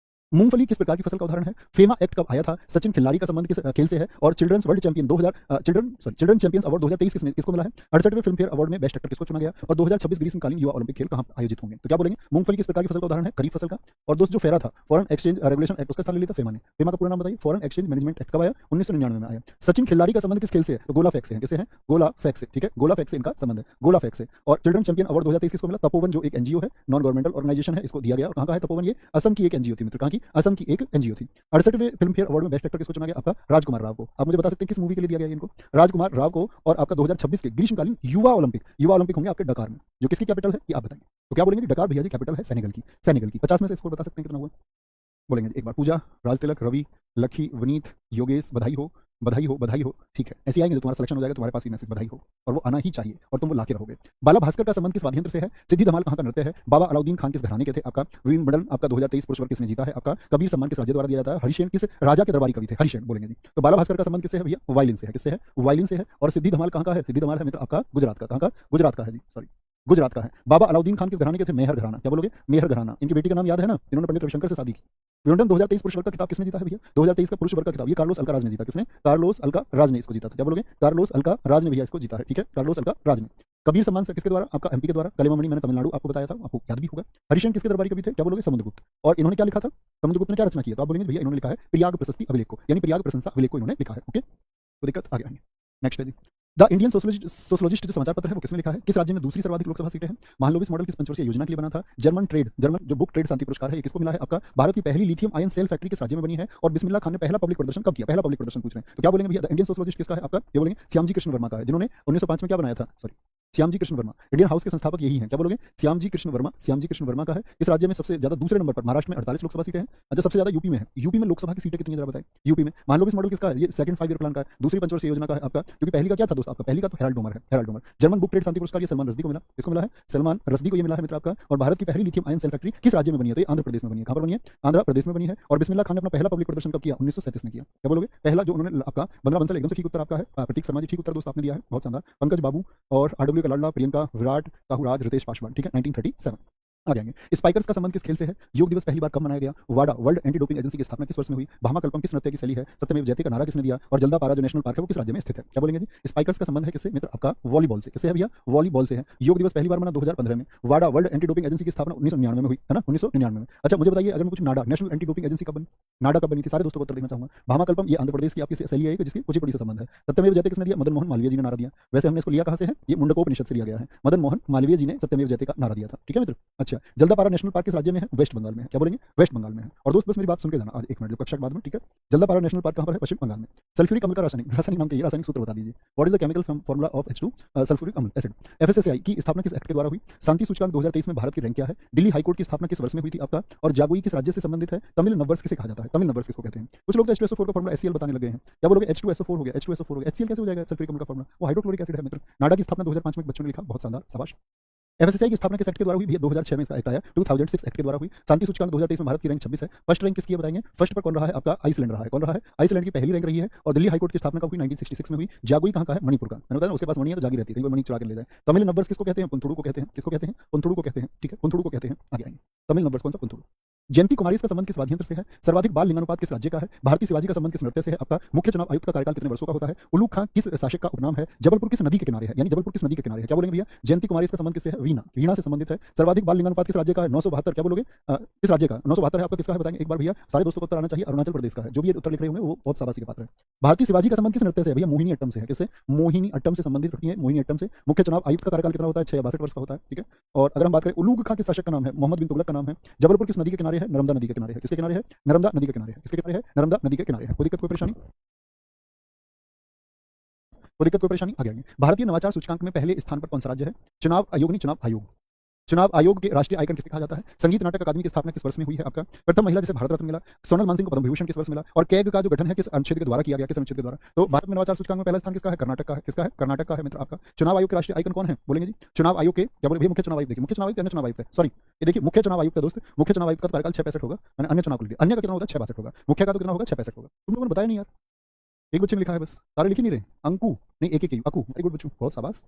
मूंगफली किस प्रकार की फसल का उदाहरण है? फेमा एक्ट कब आया था? सचिन खिलाड़ी का संबंध किस खेल से है? और children's world champion 2000 children champions award 2023 किसको मिला है? 68वें फिल्म फेयर अवार्ड में बेस्ट एक्टर किसको चुना गया? और 2026 ग्रीष्मकालीन युवा ओलंपिक खेल कहां आयोजित होंगे? तो क्या बोलेंगे? मूंगफली किस प्रकार की फसल का उदाहरण है? खरीफ फसल का। और दोस्त जो फेरा था, फॉरेन एक्सचेंज रेगुलेशन एक्ट, उसका स्थान ले लिया था फेमा ने। फेमा का पूरा नाम बताइए। फॉरेन एक्सचेंज मैनेजमेंट एक्ट कब आया? 1999 में आया। सचिन खिलाड़ी का संबंध किस खेल से है? तो गोला फेंक से है। किससे है? गोला फेंक से। ठीक है, गोला फेंक से इनका संबंध है, गोला फेंक से। और चिल्ड्रन चैंपियन अवार्ड 2023 किसको मिला? तपोवन, जो एक एनजीओ है, नॉन गवर्नमेंटल ऑर्गेनाइजेशन है, इसको दिया गया। और कहां का है तपोवन? ये असम की एक एनजीओ थी मित्र। कहां की? असम की एक एनजीओ थी। 68वें फिल्म फेयर अवार्ड में बेस्ट एक्टर किसको चुना गया? आपका राजकुमार राव को। आप मुझे बता सकते हैं किस मूवी के लिए दिया गया इनको? राजकुमार राव को। और आपका 2026 के ग्रीष्मकालीन युवा ओलंपिक होंगे आपके डकार में, जो किसकी कैपिटल है ये आप बताएंगे। तो क्या बोलेंगे? डकार भैया जी कैपिटल है सेनेगल की। सेनेगल की। 50 में से स्कोर बता सकते हैं कितना हुआ? बोलेंगे एक बार। पूजा, राज तिलक, रवि, लखी, वनीत, योगेश, बधाई हो, बधाई हो, बधाई हो। ठीक है, ऐसे आएंगे तो तुम्हारा सिलेक्शन हो जाएगा, तुम्हारे पास ही मैसेज बधाई हो, और वो आना ही चाहिए और तुम वो लाके रहोगे। बाला भास्कर का संबंध किस वाद्य यंत्र से है? सिद्धि धमाल कहां का नृत्य है? बाबा अलाउद्दीन खान किस घराने के थे? आपका विंबलडन आपका 2023 पुरुष वर्ग किसने जीता है? आपका कबीर सम्मान किस राज्य द्वारा दिया जाता है? हरिशेन किस राजा के दरबारी कवि थे? हरिशेन बोलेंगे जी। तो बाला भास्कर का संबंध किससे है भैया? वायलिन से है। किससे है? वायलिन से है। और सिद्धि धमाल कहां का है? सिद्धि धमाल है मित्र आपका गुजरात का। कहां का? गुजरात का है जी, सॉरी गुजरात का है। बाबा अलाउद्दीन खान किस घराने के थे? मेहर घराना। क्या बोलोगे? मेहर घराना। इनकी बेटी का नाम याद है ना? इन्होंने पंडित रविशंकर से शादी की। विंबलडन 2023 पुरुष वर्ग का खिताब किसने जीता है भैया? 2023 का पुरुष वर्ग का खिताब ये कार्लोस अल्काराज ने जीता। किसने? कार्लोस अल्काराज ने इसको जीता था। क्या बोलोगे? कार्लोस अल्काराज ने भैया इसको जीता है। ठीक है, कार्लोस अल्काराज ने। कबीर सम्मान से किसके द्वारा? आपका एमपी के द्वारा। कलिमामणि मैंने तमिलनाडु आपको बताया था, आपको याद भी होगा। हरिशेन किसके दरबारी कवि थे? क्या बोलोगे? समुद्रगुप्त। और इन्होंने क्या लिखा था? समुद्रगुप्त ने क्या रचना की है? तो आप बोलेंगे भैया इन्होंने लिखा है प्रयाग प्रशस्ति अभिलेख को, यानी प्रयाग प्रशंसा अभिलेख को इन्होंने लिखा है। ओके, तो दिक्कत आगे आएंगे। नेक्स्ट है जी, द इंडियन सोशलोजिस्ट जो समाचार पत्र है वो किसमें लिखा है? किस राज्य में दूसरी सर्वाधिक लोकसभा सीटें हैं? महालोबिस मॉडल किस पंचवर्षीय योजना के लिए बना था? जर्मन जो बुक ट्रेड शांति पुरस्कार है ये किसको मिला है? आपका भारत की पहली लिथियम आयन सेल फैक्ट्री किस राज्य में बनी है? और बिस्मिल्लाह खान ने पहला पब्लिक प्रदर्शन कब किया? पहला पब्लिक प्रदर्शन पूछ रहे हैं। तो क्या बोलेंगे भैया? द इंडियन सोशलोजिस्ट किसका है? आपका ये बोलेंगे श्यामजी कृष्ण वर्मा का है, जिन्होंने 1905 में क्या बनाया था? Sorry, Shyamji Krishna Verma. Indian house के संस्थापक यही हैं। क्या बोलोगे? श्यामजी कृष्ण वर्मा। श्यामजी कृष्ण वर्मा का है। इस राज्य में सबसे ज्यादा दूसरे नंबर पर महाराष्ट्र में 48 लोकसभा सीटें हैं। अच्छा, सबसे ज्यादा यूपी में है। यूपी में लोकसभा की सीटें कितनी जरा बताएं? यूपी में महालोबिस मॉडल किसका है? ये सेकंड 5 ईयर प्लान का है, दूसरी पंचवर्षीय योजना का है आपका। क्योंकि पहली का क्या था दोस्त आपका? पहली का तो हेराल्ड डोमर है, Harold Domar. German book trade शांति पुरस्कार ये सलमान रश्दी को मिला। किसको मिला है? सलमान रश्दी को ये मिला है मित्र आपका। और भारत की पहली लिथियम आयन सेल फैक्ट्री किस राज्य में बनी है? तो ये आंध्र प्रदेश में बनी है। कहां पर बनी है? आंध्र प्रदेश में बनी है। और बिस्मिल्लाह खान ने अपना पहला पब्लिक प्रदर्शन कब किया? 1937 में किया। क्या बोलोगे? पहला जो उन्होंने आपका 15 बंसल एकदम से ठीक उत्तर आपका है। प्रतीक शर्मा जी ठीक उत्तर दोस्त आपने दिया है, बहुत शानदार। पंकज बाबू और आरडब्ल्यू का लाडला, प्रियंका, विराट, साहू राज, रितेश पासवान। ठीक है, 1937 आ जाएंगे। स्पाइकर्स का संबंध किस खेल से है? योग दिवस पहली बार कब मनाया गया? वाडा वर्ल्ड एंटी डोपिंग एजेंसी की स्थापना किस वर्ष में हुई? भामा कल्पम किस नृत्य की शैली है? सत्यमेव जयते का नारा किसने दिया? और जल्दा पारा जो नेशनल पार्क है वो किस राज्य में स्थित है? क्या बोलेंगे जी? स्पाइकर्स का संबंध है किससे मित्र? आपका वॉलीबॉल से। किससे है भैया? वॉलीबॉल से है। योग दिवस पहली बार मना 2015 में। वाडा वर्ल्ड एंटी डोपिंग एजेंसी की स्थापना 1999 में हुई है ना, 1999 में। अच्छा मुझे बताइए, अगर मैं कुछ नाडा नेशनल एंटी डोपिंग एजेंसी कब बनी? नाडा कब बनी थी? सारे दोस्तों को उत्तर देना चाहूंगा। भामा कल्पम ये आंध्र प्रदेश की आपकी शैली है जिसकी कुचिपुड़ी से संबंध है। सत्यमेव जयते किसने दिया? मदन मोहन मालवीय जी ने नारा दिया। वैसे हमने इसको लिया कहां से है? ये मुंडकोपनिषद से लिया गया है। मदन मोहन मालवीय जी ने सत्यमेव जयते का नारा दिया था। ठीक है मित्र। अच्छा, दिया। जल्दापारा नेशनल पार्क किस राज्य में है? वेस्ट बंगाल में है। क्या बोलेंगे? वेस्ट बंगाल में है। और दोस्त बस मेरी बात सुन के जाना आज 1 मिनट, जो कक्षा के बाद में, ठीक है। जल्दापारा नेशनल पार्क कहाँ पर है? पश्चिम बंगाल में। सल्फ्यूरिक अम्ल का रासायनिक नाम चाहिए, रासायनिक सूत्र बता दीजिए। What is the chemical formula of H2 sulphuric अम्ल एसिड। FSSAI की स्थापना किस एक्ट के द्वारा हुई? शांति सूचकांक 2023 में भारत की रैंक क्या है? दिल्ली हाईकोर्ट की स्थापना किस वर्ष में हुई थी आपका? और जागुई किस राज्य से संबंधित है? तमिल नववर्ष किसे कहा जाता है? तमिल नववर्ष किसको कहते हैं? कुछ लोग तो H2SO4 का फॉर्मूला HCl बताने लगे हैं। क्या बोलोगे? H2SO4 हो गया, H2SO4 हो गया, HCl कैसे हो जाएगा? सल्फ्यूरिक अम्ल का फॉर्मूला, वो हाइड्रोक्लोरिक एसिड है मित्र। नाडा की स्थापना 2005 में बच्चों ने लिखा, बहुत शानदार, शाबाश। FSSAI की स्थापना किस एक्ट के द्वारा हुई? भैया 2006 में इसका एक्ट आया, 2006 एक्ट के द्वारा हुई। शांति सूचकांक 2023 में भारत की रैंक 26 है। फर्स्ट रैंक किसकी है बताएंगे? फर्स्ट पर कौन रहा है आपका? आइसलैंड रहा है। कौन रहा है? आइसलैंड की पहली रैंक रही है। और दिल्ली हाईकोर्ट की स्थापना कब हुई? 1966 में हुई। जागुई कहाँ का है? मणिपुर का। मैंने बताया ना, उसके पास मणि है तो जागी रहती है, कहीं पर मणि चुरा के ले जाए। तमिल नववर्ष किसको कहते हैं? पुंथुडू को कहते हैं। किसको कहते हैं? पुंथुडू को कहते हैं, ठीक है, पुंथुडू को कहते हैं। आगे आएंगे। तमिल नववर्ष कौन सा? पुंथुडू। जयंती कुमारी का संबंध किस वाद्य यंत्र से है? सर्वाधिक बाल लिंगानुपात किस राज्य का है? भारतीय शिवाजी का संबंध किस नृत्य से है आपका? मुख्य चुनाव आयुक्त का कार्यकाल कितने वर्षों का होता है? उल्लू खां किस शासक का उपनाम है? जबलपुर किस नदी के किनारे है? यानी जबलपुर किस नदी के किनारे है? क्या बोलेंगे भैया? जयंती कुमारी का संबंध किससे है? वीणा, वीणा से संबंधित है। सर्वाधिक बाल लिंगानुपात किस राज्य का है? 972। क्या बोलोगे? किस राज्य का? 972 है आपका। किसका है बताएंगे एक बार भैया? सारे दोस्तों को उत्तर आना चाहिए। अरुणाचल प्रदेश का है। जो भी ये उत्तर लिख रहे होंगे वो बहुत शाबाशी के पात्र है। भारतीय शिवाजी का संबंध किस नृत्य से है? भैया मोहिनी अट्टम से है। किससे? मोहिनी अट्टम से संबंधित रखती है, मोहिनी अट्टम से। मुख्य चुनाव आयुक्त का कार्यकाल कितना होता है? 662 वर्ष का होता है, ठीक है। और अगर हम बात करें, उल्लू खां किस शासक का नाम है? मोहम्मद बिन तुगलक का नाम है। जबलपुर किस नदी के किनारे है? नर्मदा नदी के किनारे है। किसके किनारे है? नर्मदा नदी के किनारे है। किसके किनारे है? नर्मदा नदी के किनारे है। कोई दिक्कत, कोई परेशानी? कोई दिक्कत, कोई परेशानी? आगे आएंगे। भारतीय नवाचार सूचकांक में पहले स्थान पर कौन सा राज्य है? चुनाव आयोग नहीं, चुनाव आयोग। चुनाव आयोग के राष्ट्रीय आइकन किसे कहा जाता है? संगीत नाटक अकादमी की स्थापना किस वर्ष में हुई है आपका? प्रथम महिला जिसे भारत रत्न मिला। सोनल मानसिंह को पद्म विभूषण किस वर्ष मिला? और कैग का जो गठन है किस अनुच्छेद के द्वारा किया गया? किस अनुच्छेद के द्वारा? तो भारत में नवाचार सूचकांक में पहला स्थान किसका है? कर्नाटक का है। किसका है? कर्नाटक का है मित्र आपका। चुनाव आयोग के राष्ट्रीय आइकन कौन है? बोलेंगे जी। चुनाव आयोग के क्या बोले भैया? मुख्य चुनाव आयुक्त। देखिए, मुख्य चुनाव आयुक्त, अन्य चुनाव आयुक्त है, सॉरी ये देखिए, मुख्य चुनाव आयुक्त है दोस्त। मुख्य चुनाव आयुक्त का कार्यकाल 665 होगा। मैंने अन्य चुनाव को लिख दिया। अन्य का कितना होगा? 662 होगा। मुख्य का तो कितना होगा? 665 होगा। तुम लोगों ने बताया नहीं यार, एक बच्चे ने लिखा है बस, सारे लिख ही नहीं रहे। अंकु नहीं, एक एक अकु। वेरी गुड बच्चों, बहुत शाबाश।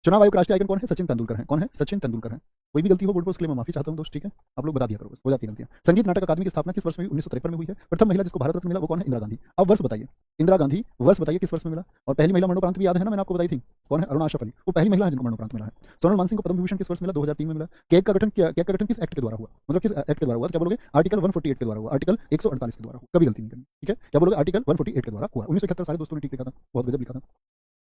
चुनाव आयोग राष्ट्रीय आइकन कौन है? सचिन तेंदुलकर है। कौन है? सचिन तेंदुलकर है। कोई भी गलती हो बोर्ड पर उसके लिए मैं माफी चाहता हूं दोस्त, ठीक है। आप लोग बता दिया करो, बस हो जाती है गलतियां। संगीत नाटक अकादमी की स्थापना किस वर्ष में हुई? 1953 में हुई है। प्रथम महिला जिसको भारत रत्न मिला वो कौन है? इंदिरा गांधी। अब वर्ष बताइए, इंदिरा गांधी वर्ष बताइए किस वर्ष में मिला? और पहली महिला मरणोपरांत भी याद है ना, मैंने आपको बताई थी, कौन है? अरुणा अशरफ अली, वो पहली महिला है जिनको मरणोपरांत मिला है। सोनल मानसिंह को पद्म विभूषण किस वर्ष मिला? 2003 में मिला। कैग का गठन किस एक्ट के द्वारा हुआ? मतलब किस एक्ट के द्वारा हुआ? क्या बोलोगे? आर्टिकल 148 के द्वारा हुआ। आर्टिकल 148 के द्वारा हुआ। कभी गलती नहीं करनी, ठीक है। क्या बोलोगे? आर्टिकल 148 के द्वारा हुआ। 1971 सारे दोस्तों ने ठीक लिखा था, बहुत गजब लिखा था।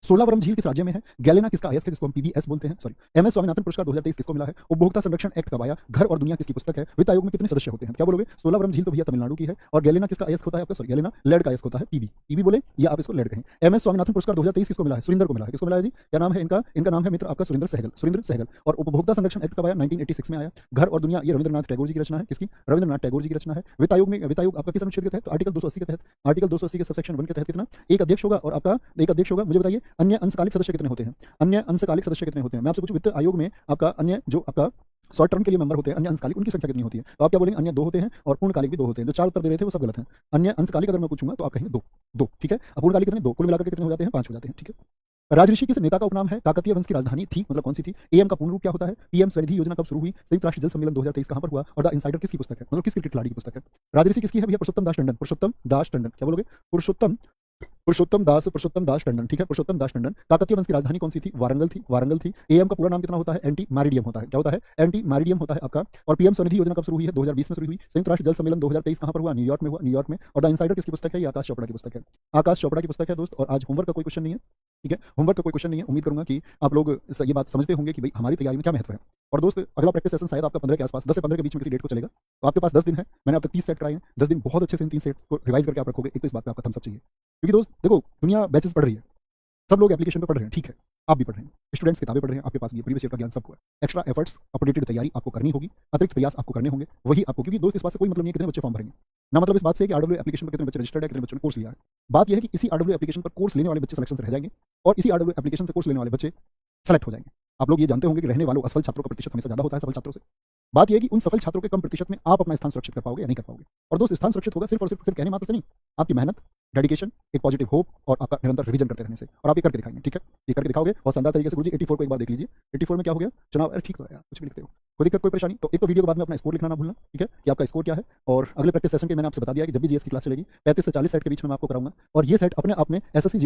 सोलावरम झील किस राज्य में है? गैलेना किसका अयस्क है जिसको हम PBS बोलते हैं, सॉरी। MS स्वामीनाथन पुरस्कार 2023 किसको मिला है? उपभोक्ता संरक्षण एक्ट कब आया? घर और दुनिया किसकी पुस्तक है? वित्त आयोग में कितने सदस्य होते हैं? क्या बोलोगे? सोलावरम झील तो भैया तमिलनाडु की है। और गैलेना किसका अयस्क होता है आपका? सॉरी, गैलेना लेड का अयस्क होता है। PB बोले या आप इसको लेड कहें। MS स्वामीनाथन पुरस्कार 2023 किसको मिला है? सुरेंद्र को मिला है। किसको मिला है जी? क्या नाम है इनका? इनका नाम है मित्र आपका सुरेंद्र सहगल, सुरेंद्र सहगल। और उपभोक्ता संरक्षण एक्ट कब आया? 1986 में आया। घर और दुनिया ये रविंद्रनाथ टैगोर जी की रचना है। किसकी? रविंद्रनाथ टैगोर जी की रचना है। वित्त आयोग आपका किस अनुच्छेद के तहत? आर्टिकल 280 के तहत। आर्टिकल 280 के सबसेक्शन 1 के तहत कितना? एक अध्यक्ष होगा। और आपका एक अध्यक्ष होगा। मुझे बताइए अन्य अंशकालिक सदस्य कितने होते हैं? अन्य अंशकालिक सदस्य कितने होते हैं? मैं आपसे पूछूं, वित्त आयोग में आपका अन्य जो आपका शॉर्ट टर्म के लिए मेंबर होते हैं, अन्य अंशकालिक, उनकी संख्या कितनी होती है? तो आप क्या बोलेंगे? अन्य 2 होते हैं और पूर्णकालिक भी 2 होते हैं। जो 4 उत्तर दे रहे थे वो सब गलत हैं। अन्य अंशकालिक अगर मैं पूछूंगा तो आप कहेंगे 2, ठीक है। पूर्णकालिक कितने? 2। कुल मिलाकर के कितने हो जाते हैं? 5 हो जाते हैं, ठीक है। राजऋषि किस नेता का उपनाम है? काकतीय वंश की राजधानी थी, मतलब कौन सी थी? AM का पूर्ण रूप क्या होता है? PM स्वनिधि योजना कब शुरू हुई? संयुक्त राष्ट्र जल सम्मेलन 2023 कहां पर हुआ? और द इनसाइडर किसकी पुस्तक है? मतलब किस क्रिकेट खिलाड़ी की पुस्तक है? राजऋषि किसकी है भैया? पुरुषोत्तम दास टंडन, पुरुषोत्तम दास टंडन। क्या बोलोगे? पुरुषोत्तम दास टंडन, ठीक है, पुरुषोत्तम दास टंडन। काकतीय वंश की राजधानी कौन सी थी? वारंगल थी। AM का पूरा नाम कितना होता है? एंटी मैरिडियम होता है। क्या होता है? एंटी मैरिडियम होता है आपका। और PM स्वनिधि योजना कब शुरू हुई है? 2020 में शुरू हुई। संयुक्त राष्ट्र जल सम्मेलन 2023 कहां पर हुआ? न्यूयॉर्क में हुआ, न्यूयॉर्क में। और द इनसाइडर किसकी पुस्तक है? ये आकाश चोपड़ा की पुस्तक है। आकाश चोपड़ा की पुस्तक है दोस्त। और आज होमवर्क का कोई क्वेश्चन नहीं है, ठीक है। होमवर्क का कोई क्वेश्चन नहीं है। उम्मीद करूंगा कि आप लोग ये बात समझते होंगे कि भाई हमारी तैयारी में क्या महत्व है। और दोस्त अगला प्रैक्टिस सेशन शायद आपका 15 के आसपास, 10 से 15 के बीच में किसी डेट को चलेगा। तो आपके पास 10 दिन है। मैंने अब तक 30 सेट कराए हैं। 10 दिन बहुत अच्छे से इन 3 सेट को रिवाइज करके आप रखोगे। एक तो इस बात पे आपका थम्स अप चाहिए, क्योंकि दोस्त देखो दुनिया बैचेस पढ़ रही है, सब लोग एप्लीकेशन पे पढ़ रहे हैं, ठीक है। आप भी पढ़ रहे हैं, स्टूडेंट्स किताबें पढ़ रहे हैं, आपके पास भी प्रीवियस ईयर का ज्ञान सबको है। एक्स्ट्रा एफर्ट्स, अपडेटेड तैयारी आपको करनी होगी, अतिरिक्त प्रयास आपको करने होंगे, वही आपको, क्योंकि दोस्त इस बात से कोई मतलब नहीं है कितने बच्चे फॉर्म भरेंगे ना, मतलब इस बात से कि RW एप्लीकेशन पर कितने बच्चे रजिस्टर्ड है, कितने बच्चों ने कोर्स लिया है। बात यह है कि इसी RW एप्लीकेशन पर कोर्स लेने वाले बच्चे सिलेक्शन से रह जाएंगे और इसी RW एप्लीकेशन से कोर्स लेने वाले बच्चे सेलेक्ट हो जाएंगे। आप लोग ये जानते होंगे कि रहने वालों असफल छात्रों का प्रतिशत हमेशा ज्यादा होता है सफल छात्रों से। बात यह है कि उन सफल छात्रों के कम प्रतिशत में आप अपना स्थान सुरक्षित कर पाओगे या नहीं कर पाओगे। और दोस्त स्थान सुरक्षित होगा सिर्फ और सिर्फ कहने मात्र से नहीं, आपकी मेहनत, डेडिकेशन, एक पॉजिटिव होप और आपका निरंतर रिवीजन करते रहने से। और आप ये करके दिखाएंगे, ठीक है, ये करके दिखाओगे बहुत शानदार तरीके से। गुरुजी 84 को एक बार देख लीजिए। 84 में क्या हो गया? चुनाव, अरे ठीक तो है यार, कुछ भी लिखते हो, कोई दिक्कत कोई परेशानी। तो एक तो वीडियो के बाद में अपना स्कोर लिखना ना भूलना, ठीक है, कि आपका स्कोर क्या है। और अगले प्रैक्टिस सेशन के मैंने आपसे बता दिया कि जब भी जीएस की क्लास चलेगी 35 से 40 सेट के बीच में मैं आपको कराऊंगा। और ये सेट अपने आप में SSC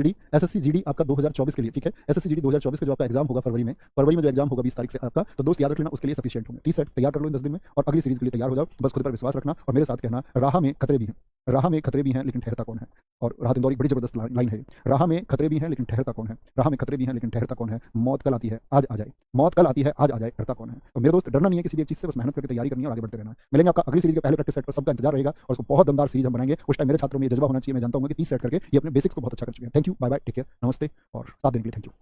GD आपका 2024 के लिए, ठीक है, SSC GD 2024 का जो आपका एग्जाम होगा फरवरी में जो एग्जाम होगा 20 तारीख से आपका, तो दोस्त याद रख लेना उसके लिए सफिशिएंट होंगे। 30 सेट तैयार कर लो इन 10 दिन में और अगली सीरीज के लिए तैयार हो जाओ। बस खुद पर विश्वास रखना और मेरे साथ कहना राह में खतरे भी हैं, राह में खतरे भी हैं लेकिन ठहरता कौन है। और राहत इंदौरी बड़ी जबरदस्त लाइन है। राह में खतरे भी हैं लेकिन ठहरता कौन है, राह में खतरे भी हैं लेकिन ठहरता कौन है, मौत कल आती है आज आ जाए, मौत कल आती है आज आ जाए, डरता कौन है। तो मेरे दोस्त डरना नहीं है किसी भी एक चीज से, बस मेहनत करके तैयारी करनी है और आगे बढ़ते रहना है। मिलेंगे आपका अगली सीरीज के पहले प्रैक्टिस सेट पर, सबका इंतजार रहेगा और उसको बहुत दमदार सीरीज हम बनाएंगे। उस टाइम मेरे छात्रों में ये जज्बा होना चाहिए, मैं जानता हूँ कि 30 सेट करके ये अपने बेसिक्स को बहुत अच्छा कर चुके हैं। Thank you, bye bye, take care, नमस्ते और साथ देने के लिए थैंक यू।